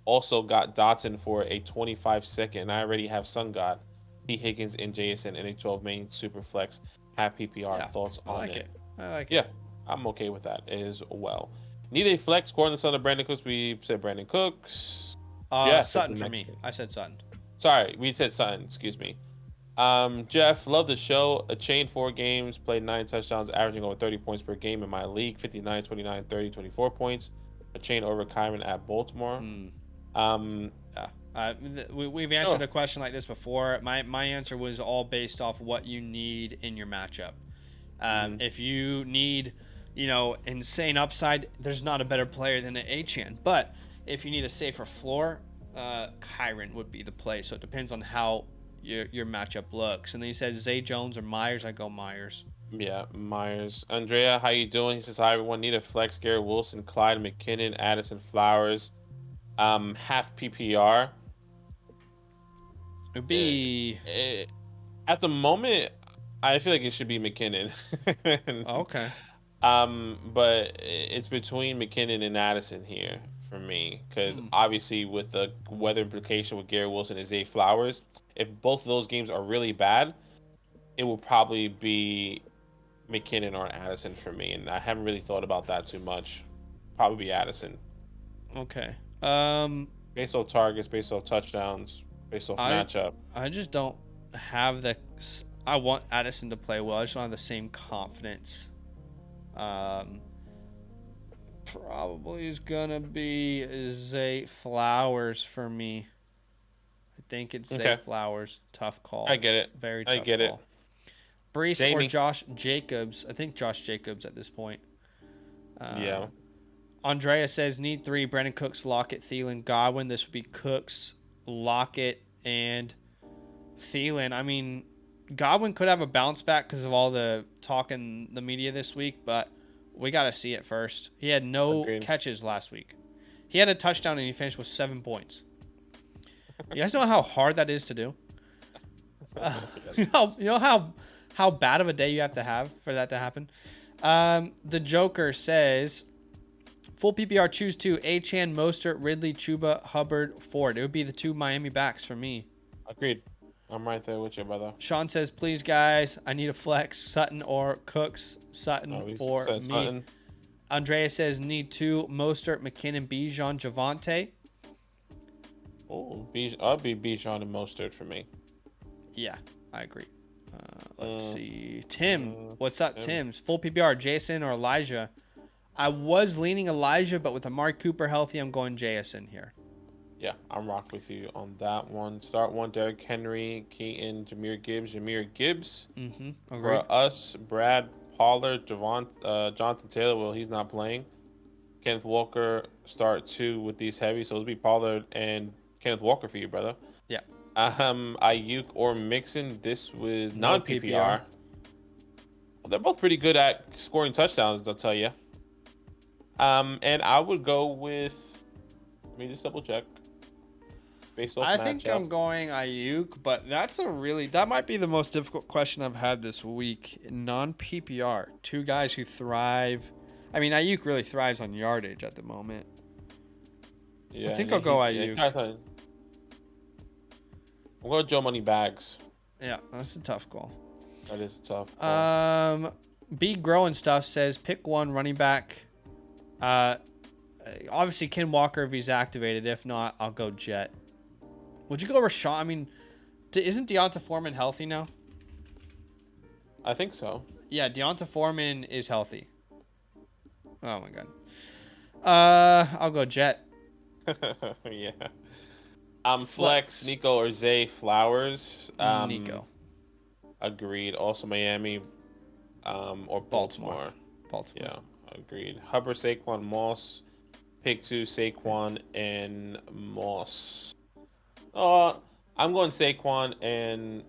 Also got Dotson for a 25-second. And I already have Sun God, T. Higgins, and JSN in a 12-main super flex. Have PPR thoughts on it. I like it. Yeah, I'm okay with that as well. Need a flex according to the son of Brandon Cooks. We said Brandon Cooks. Sutton for me. I said Sutton. Sorry, we said Sutton. Excuse me. Jeff, love the show. A chain 4 games, played 9 touchdowns, averaging over 30 points per game in my league. 59, 29, 30, 24 points. A chain over Kyron at Baltimore. We've answered a question like this before. My answer was all based off what you need in your matchup. If you need, insane upside, there's not a better player than an Achane. But if you need a safer floor, Kyron would be the play. So it depends on how your matchup looks. And then he says Zay Jones or Myers. I go Myers. Yeah, Myers. Andrea, how you doing? He says, hi, everyone. Need a flex. Garrett Wilson, Clyde McKinnon, Addison Flowers. Half PPR. It would be... at the moment, I feel like it should be McKinnon. Okay. But it's between McKinnon and Addison here for me. Because obviously with the weather implication with Garrett Wilson and Zay Flowers, if both of those games are really bad, it will probably be McKinnon or Addison for me, and I haven't really thought about that too much. Probably be Addison. Okay. Based off targets, based off touchdowns, based off matchup. I just don't have the. I want Addison to play well. I just don't have the same confidence. Probably is gonna be Zay Flowers for me. I think it's Zay Flowers. Tough call. I get it. Very tough I get call. Brees Jamie. or Josh Jacobs. I think Josh Jacobs at this point. Yeah. Andrea says need 3. Brandon Cooks, Lockett, Thielen, Godwin. This would be Cooks, Lockett, and Thielen. I mean, Godwin could have a bounce back because of all the talk in the media this week, but we got to see it first. He had no catches last week. He had a touchdown and he finished with 7 points. You guys know how hard that is to do? You know how bad of a day you have to have for that to happen? The Joker says, full PPR, choose 2. Achane, Mostert, Ridley, Chuba, Hubbard, Ford. It would be the 2 Miami backs for me. Agreed. I'm right there with you, brother. Sean says, please, guys, I need a flex. Sutton or Cooks. Sutton for me. Sutton. Andrea says, need 2. Mostert, McKinnon, Bijan, Javante. Oh, I'll be Bijan and Mostert for me. Yeah, I agree. Let's see. Tim, what's up, Tim's? Full PPR, Jason or Elijah? I was leaning Elijah, but with Amari Cooper healthy, I'm going Jason here. Yeah, I'm rock with you on that one. Start 1, Derrick Henry, Keaton, Jahmyr Gibbs. Mm-hmm. For us, Brad Pollard, Jonathan Taylor. Well, he's not playing. Kenneth Walker, start 2 with these heavy. So it'll be Pollard and Kenneth Walker for you, brother. Yeah. Ayuk or Mixon. This was non-PPR. Well, they're both pretty good at scoring touchdowns, I'll tell you. And I would go with. Let me just double check. I think I'm going Ayuk, but that might be the most difficult question I've had this week. Non-PPR, 2 guys who thrive. I mean, Ayuk really thrives on yardage at the moment. Yeah, I think I'll go Ayuk. We'll go Joe Money Bags. Yeah, that's a tough call. That is a tough call. B Growing Stuff says pick 1 running back. Obviously Ken Walker if he's activated. If not, I'll go Jet. Would you go Rashawn? I mean, isn't Deonta Foreman healthy now? I think so. Yeah, Deonta Foreman is healthy. Oh my god. I'll go Jet. Yeah. Flex, Nico or Zay Flowers. Nico. Agreed. Also Miami, or Baltimore. Yeah, agreed. Hubbard, Saquon, Moss. Pick 2, Saquon and Moss. I'm going Saquon and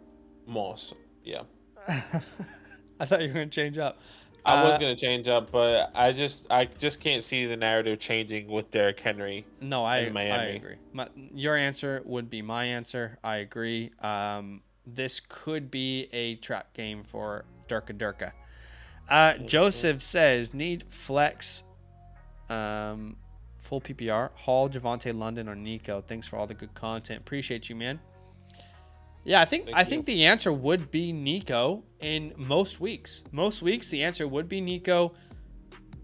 Moss. Yeah. I thought you were going to change up. I was going to change up, but I just can't see the narrative changing with Derrick Henry. No, I agree. Your answer would be my answer. I agree. This could be a trap game for Durka. Joseph says, need flex, full PPR, Hall, Javante, London, or Nico. Thanks for all the good content. Appreciate you, man. Yeah, I think the answer would be Nico in most weeks. Most weeks, the answer would be Nico.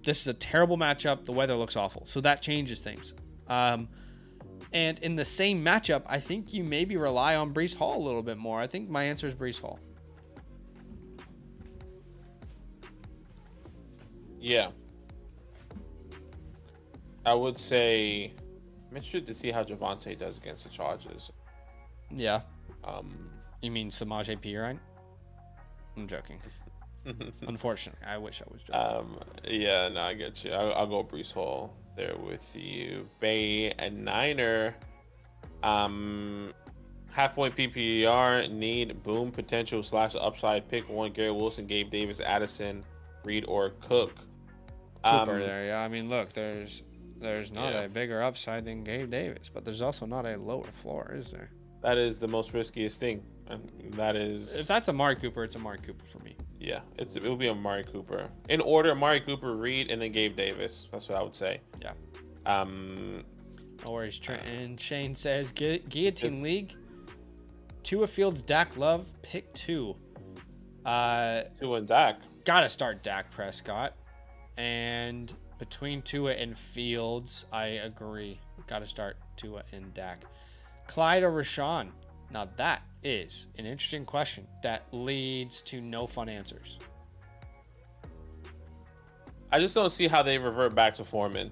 This is a terrible matchup. The weather looks awful. So that changes things. And in the same matchup, I think you maybe rely on Breece Hall a little bit more. I think my answer is Breece Hall. Yeah. I would say I'm interested to see how Javante does against the Chargers. Yeah. You mean Samaje Perine? I'm joking. Unfortunately, I wish I was joking. Yeah, no, I get you. I'll go Breece Hall there with you. Bay and Niner. Half-point PPR need boom potential / upside. Pick 1, Gary Wilson, Gabe Davis, Addison, Reed, or Cook. Cooper there, yeah. I mean, look, there's not a bigger upside than Gabe Davis, but there's also not a lower floor, is there? That is the most riskiest thing. And that is... If that's Amari Cooper, it's Amari Cooper for me. Yeah, it will be Amari Cooper. In order, Amari Cooper, Reed, and then Gabe Davis. That's what I would say. Yeah. No worries, Trent. And Shane says, Guillotine League, Tua Fields, Dak Love, pick 2. Tua and Dak. Gotta start Dak Prescott. And between Tua and Fields, I agree. Gotta start Tua and Dak. Clyde or Rashawn? Now that is an interesting question that leads to no fun answers. I just don't see how they revert back to Foreman.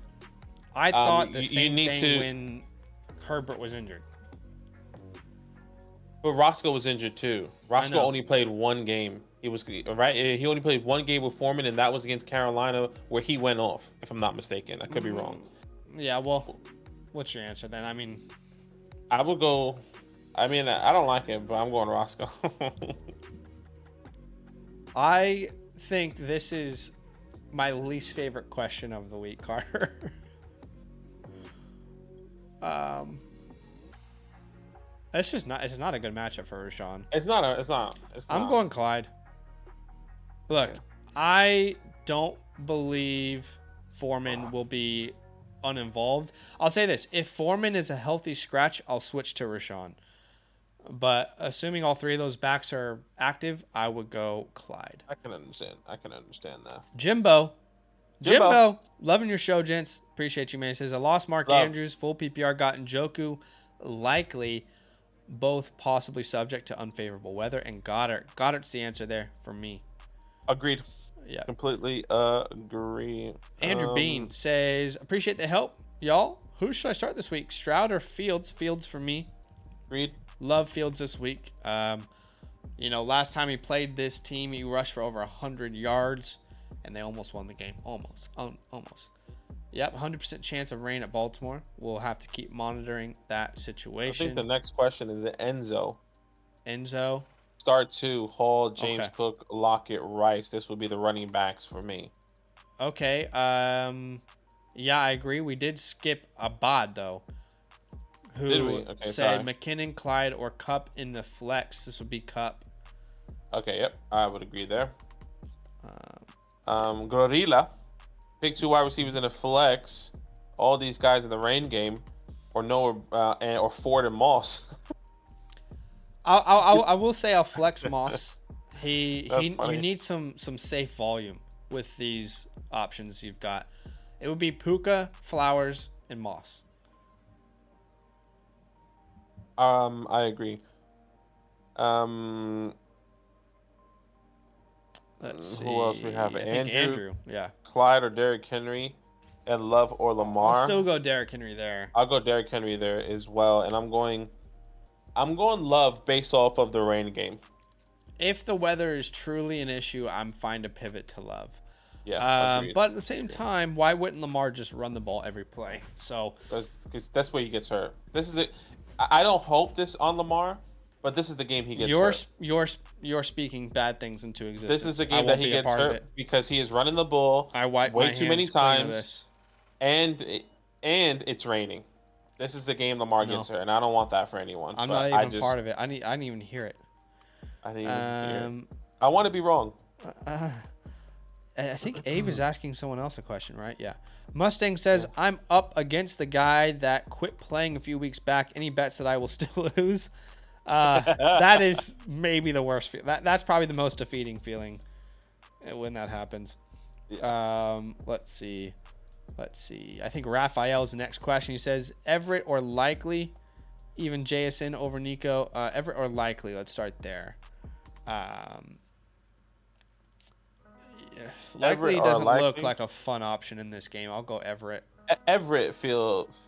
I thought the same thing when Herbert was injured. But Roscoe was injured too. Roscoe only played one game. He was right. He only played one game with Foreman, and that was against Carolina, where he went off. If I'm not mistaken, I could be wrong. Yeah. Well, what's your answer then? I mean, I would go. I mean, I don't like it, but I'm going Roscoe. I think this is my least favorite question of the week, Carter. It's just not. It's not a good matchup for Rashawn. It's not. I'm going Clyde. Look, I don't believe Foreman will be uninvolved. I'll say this: if Foreman is a healthy scratch, I'll switch to Rashawn. But assuming all three of those backs are active, I would go Clyde. I can understand that. Jimbo, loving your show, gents. Appreciate you, man. He says I lost Mark Andrews, full PPR, got Njoku, likely. Both possibly subject to unfavorable weather, and Goddard. Goddard's the answer there for me. Agreed. Yeah. Completely agree. Andrew Bean says, appreciate the help, y'all. Who should I start this week? Stroud or Fields? Fields for me. Agreed. Love Fields this week. Last time he played this team, he rushed for over 100 yards, and they almost won the game. Almost. Yep, 100% chance of rain at Baltimore. We'll have to keep monitoring that situation. I think the next question is Enzo. Start 2, Hall, James Cook, Lockett, Rice. This would be the running backs for me. Okay. Yeah, I agree. We did skip Abad, though. Did we? Okay, said sorry. McKinnon, Clyde, or Cup in the flex. This would be Cup. Okay, yep. I would agree there. Gorilla. Pick 2 wide receivers in a flex. All these guys in the rain game, or Ford and Moss. I will say I'll flex Moss. You need some safe volume with these options you've got. It would be Puka, Flowers, and Moss. I agree. Let's see. Who else we have? I think Andrew. Yeah. Clyde or Derrick Henry, and Love or Lamar. I'll still go Derrick Henry there. I'll go Derrick Henry there as well, and I'm going Love based off of the rain game. If the weather is truly an issue, I'm fine to pivot to Love. Yeah. But at the same time, why wouldn't Lamar just run the ball every play? So because that's where he gets hurt. This is it. I don't hope this on Lamar, but this is the game he gets hurt. You're speaking bad things into existence. This is the game that he gets hurt because he is running the ball way too many times, and it's raining. This is the game Lamar gets hurt, and I don't want that for anyone. I'm not even part of it. I didn't even hear it. I didn't even hear it. I want to be wrong. I think Abe is asking someone else a question, right? Yeah. Mustang says, I'm up against the guy that quit playing a few weeks back. Any bets that I will still lose? That is maybe the worst. That's probably the most defeating feeling when that happens. Yeah. Let's see. I think Raphael's the next question. He says, Everett or likely, even JSN over Nico. Everett or likely. Let's start there. Likely doesn't look like a fun option in this game. I'll go Everett. Everett is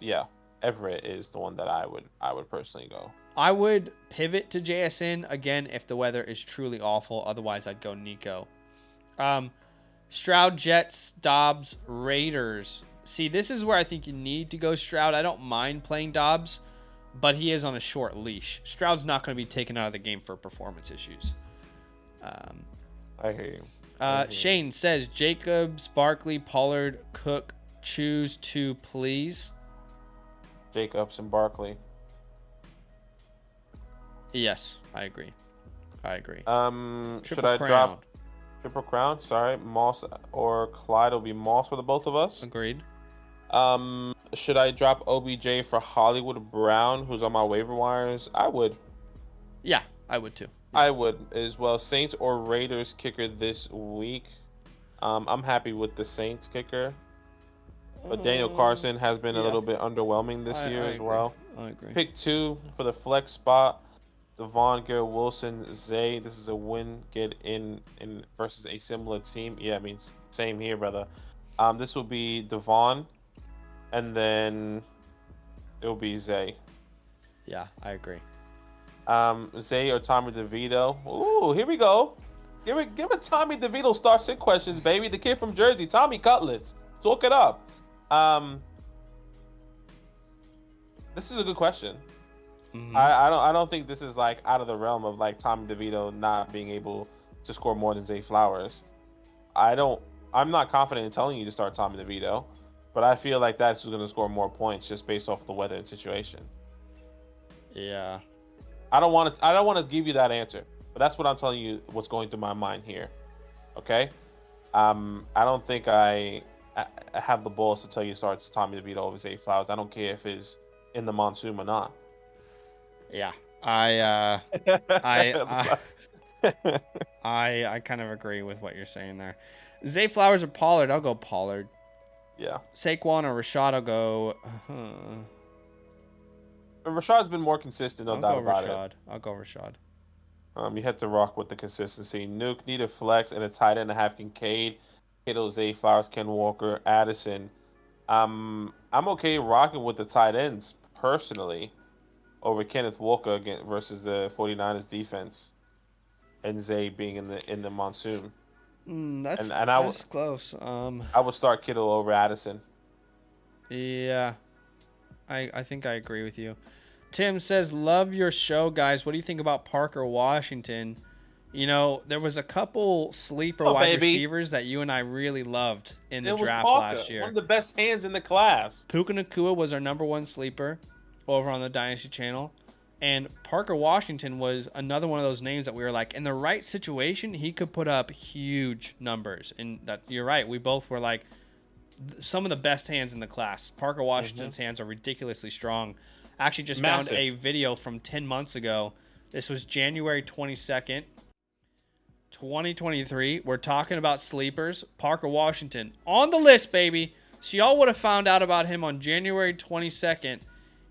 the one that I would personally go. I would pivot to JSN again if the weather is truly awful. Otherwise, I'd go Nico. Stroud, Jets, Dobbs, Raiders. See, this is where I think you need to go Stroud. I don't mind playing Dobbs, but he is on a short leash. Stroud's not going to be taken out of the game for performance issues. I hear you. Shane says, Jacobs, Barkley, Pollard, Cook, choose 2, please. Jacobs and Barkley. Yes, I agree. Should I drop Triple Crown? Sorry, Moss or Clyde will be Moss for the both of us. Agreed. Should I drop OBJ for Hollywood Brown, who's on my waiver wires? I would. Yeah, I would too. I would as well. Saints or Raiders kicker this week. I'm happy with the Saints kicker, but Daniel Carson has been a Yeah, little bit underwhelming this I year as agree. well. I agree. Pick 2 for the flex spot. Devon, Garrett Wilson, Zay. This is a win get in versus a similar team. Yeah, I mean same here, brother. This will be Devon, and then it will be Zay. Yeah, I agree. Zay or Tommy DeVito. Ooh, here we go. Give it Tommy DeVito start sit questions, baby. The kid from Jersey, Tommy Cutlets. Talk it up. This is a good question. Mm-hmm. I don't think this is like out of the realm of like Tommy DeVito not being able to score more than Zay Flowers. I'm not confident in telling you to start Tommy DeVito, but I feel like that's going to score more points just based off the weather and situation. Yeah. I don't want to give you that answer, but that's what I'm telling you. What's going through my mind here? Okay. I don't think I have the balls to tell you to start Tommy DeVito over Zay Flowers. I don't care if it's in the monsoon or not. Yeah. I kind of agree with what you're saying there. Zay Flowers or Pollard? I'll go Pollard. Yeah. Saquon or Rashad? I'll go. Rashad's been more consistent, no doubt about it. I'll go Rashad. You had to rock with the consistency. Nuke need a flex and a tight end to have Kincaid, Kittle, Zay Flowers, Ken Walker, Addison. I'm okay rocking with the tight ends personally over Kenneth Walker again versus the 49ers defense, and Zay being in the monsoon. That's close. I would start Kittle over Addison. Yeah, I think I agree with you. Tim says, love your show, guys. What do you think about Parker Washington? You know, there was a couple sleeper wide receivers that you and I really loved in the draft last year. One of the best hands in the class. Puka Nacua was our #1 sleeper over on the Dynasty channel. And Parker Washington was another one of those names that we were like, in the right situation, he could put up huge numbers. And that you're right. We both were like, some of the best hands in the class. Parker Washington's hands are ridiculously strong. I actually just found a video from 10 months ago. This was January 22nd, 2023. We're talking about sleepers. Parker Washington on the list, baby. So y'all would have found out about him on January 22nd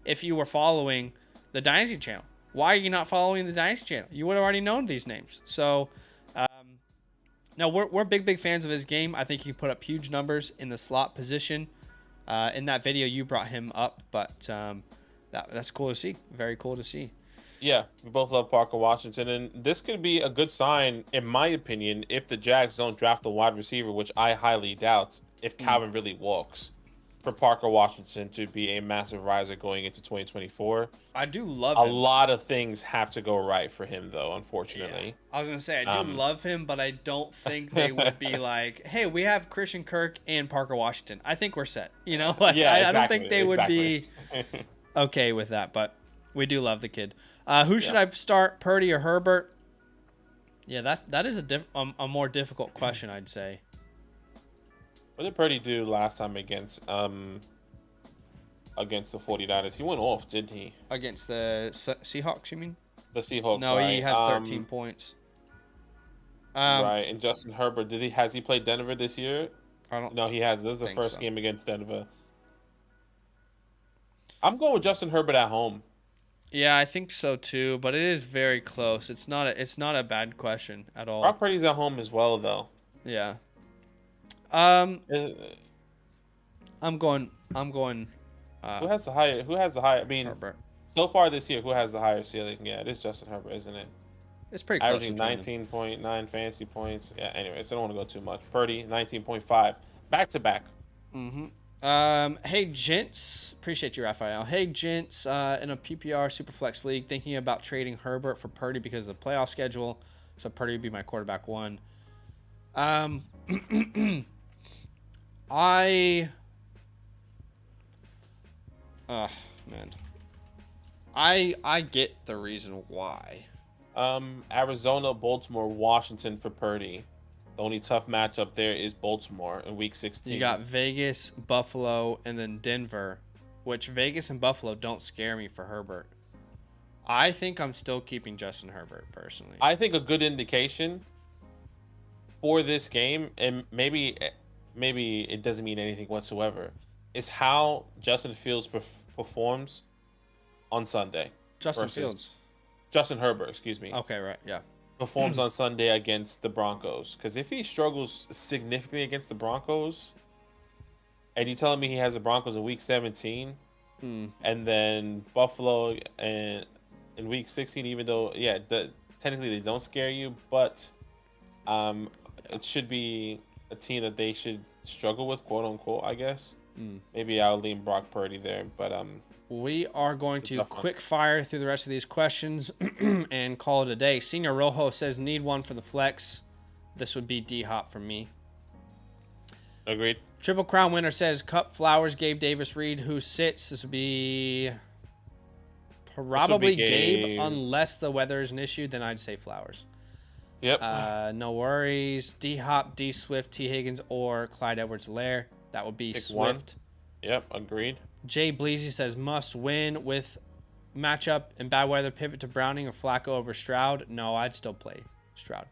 if you were following the Dynasty channel. Why are you not following the Dynasty channel? You would have already known these names. So, no, we're big fans of his game. I think he put up huge numbers in the slot position. In that video, you brought him up, but that's cool to see. Very cool to see. Yeah, we both love Parker Washington, and this could be a good sign, in my opinion, if the Jags don't draft a wide receiver, which I highly doubt, if Calvin really walks, for Parker Washington to be a massive riser going into 2024. I do love him. A lot of things have to go right for him, though, unfortunately. Yeah. I was going to say, I do love him, but I don't think they would be like, hey, we have Christian Kirk and Parker Washington. I think we're set. You know, like, yeah, exactly, I don't think they would be okay with that, but we do love the kid. Who should I start, Purdy or Herbert? Yeah, that is a more difficult question, I'd say. What did Purdy do last time against the 49ers? He went off, didn't he? Against the Seahawks, you mean? The Seahawks. No, right. he had 13 points. Right, and Justin Herbert, has he played Denver this year? No, he has. This is the first game against Denver. I'm going with Justin Herbert at home. Yeah, I think so too, but it is very close. It's not a bad question at all. Brock Purdy's at home as well, though. Yeah. I'm going. Who has the higher? I mean, Herbert. So far this year, who has the higher ceiling? Yeah, it is Justin Herbert, isn't it? It's pretty close. Averaging 19.9 fantasy points. Yeah. Anyways, I don't want to go too much. Purdy 19.5, back to back. Hey gents, appreciate you, Raphael. Hey gents, in a PPR Superflex league, thinking about trading Herbert for Purdy because of the playoff schedule. So Purdy would be my quarterback one. I get the reason why. Arizona, Baltimore, Washington for Purdy. The only tough matchup there is Baltimore in Week 16. You got Vegas, Buffalo, and then Denver, which Vegas and Buffalo don't scare me for Herbert. I think I'm still keeping Justin Herbert personally. I think a good indication for this game, and maybe it doesn't mean anything whatsoever, is how Justin Fields performs on Sunday. Justin Fields. Justin Herbert, excuse me. Okay, right, yeah. Performs on Sunday against the Broncos. Because if he struggles significantly against the Broncos, and you telling me he has the Broncos in Week 17, and then Buffalo and in Week 16, even though technically they don't scare you, but it should be a team that they should struggle with, quote unquote, I guess. Maybe I'll lean Brock Purdy there, but we are going to quick fire through the rest of these questions and call it a day. Senior Rojo says need one for the flex. This would be D-Hop for me. Agreed. Triple Crown winner says Cup, Flowers, Gabe, Davis, Reed. Who sits? This would be probably Gabe, unless the weather is an issue. Then I'd say Flowers. Yep. No worries. D-Hop, D Swift, T Higgins, or Clyde Edwards-Helaire. That would be Pick Swift. One. Yep, agreed. Jay Bleasy says must win with matchup and bad weather. Pivot to Browning or Flacco over Stroud. No, I'd still play Stroud.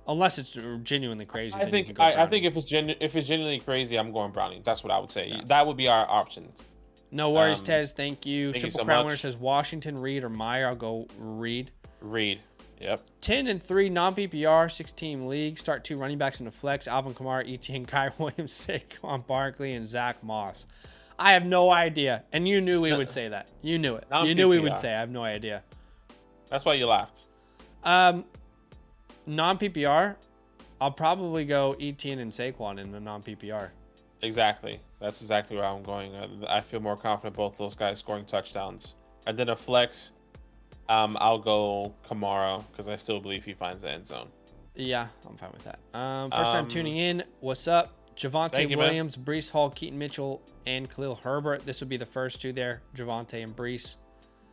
Unless it's genuinely crazy. I think if it's genuinely crazy, I'm going Browning. That's what I would say. Yeah. That would be our options. No worries, Tez. Thank you. Thank Triple you so Crown much. winner says Washington, Reed, or Meyer. I'll go Reed. Reed. Yep. 10-3 non-PPR, 6-team league. Start 2 running backs in the flex. Alvin Kamara, ETN, Kyrie Williams, Saquon Barkley, and Zach Moss. I have no idea. And you knew we would say that. You knew it. You knew we would say. I have no idea. That's why you laughed. Non-PPR, I'll probably go ETN and Saquon in the non-PPR. Exactly. That's exactly where I'm going. I feel more confident both those guys scoring touchdowns. And then a flex, I'll go Kamara because I still believe he finds the end zone. Yeah, I'm fine with that. First time tuning in. What's up? Javonte Williams, Breece Hall, Keaton Mitchell, and Khalil Herbert. This would be the first two there, Javonte and Breece.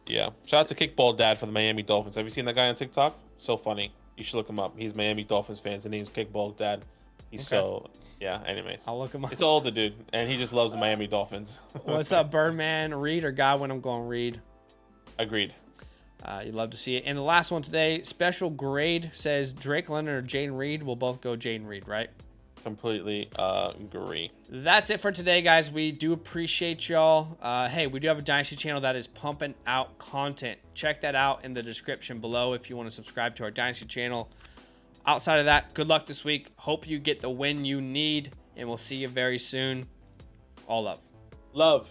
Yeah. Shout out to Kickball Dad for the Miami Dolphins. Have you seen that guy on TikTok? So funny. You should look him up. He's Miami Dolphins fans. His name's Kickball Dad. He's anyways. I'll look him up. It's an older dude, and he just loves the Miami Dolphins. What's up, Birdman? Reed or Godwin? I'm going Reed. Agreed. You'd love to see it. And the last one today, special grade says Drake London or Jaden Reed. We'll both go Jaden Reed, right? Completely agree. That's it for today, guys. We do appreciate y'all. Hey, we do have a Dynasty channel that is pumping out content. Check that out in the description below if you want to subscribe to our Dynasty channel. Outside of that, good luck this week. Hope you get the win you need, and we'll see you very soon. All love. Love.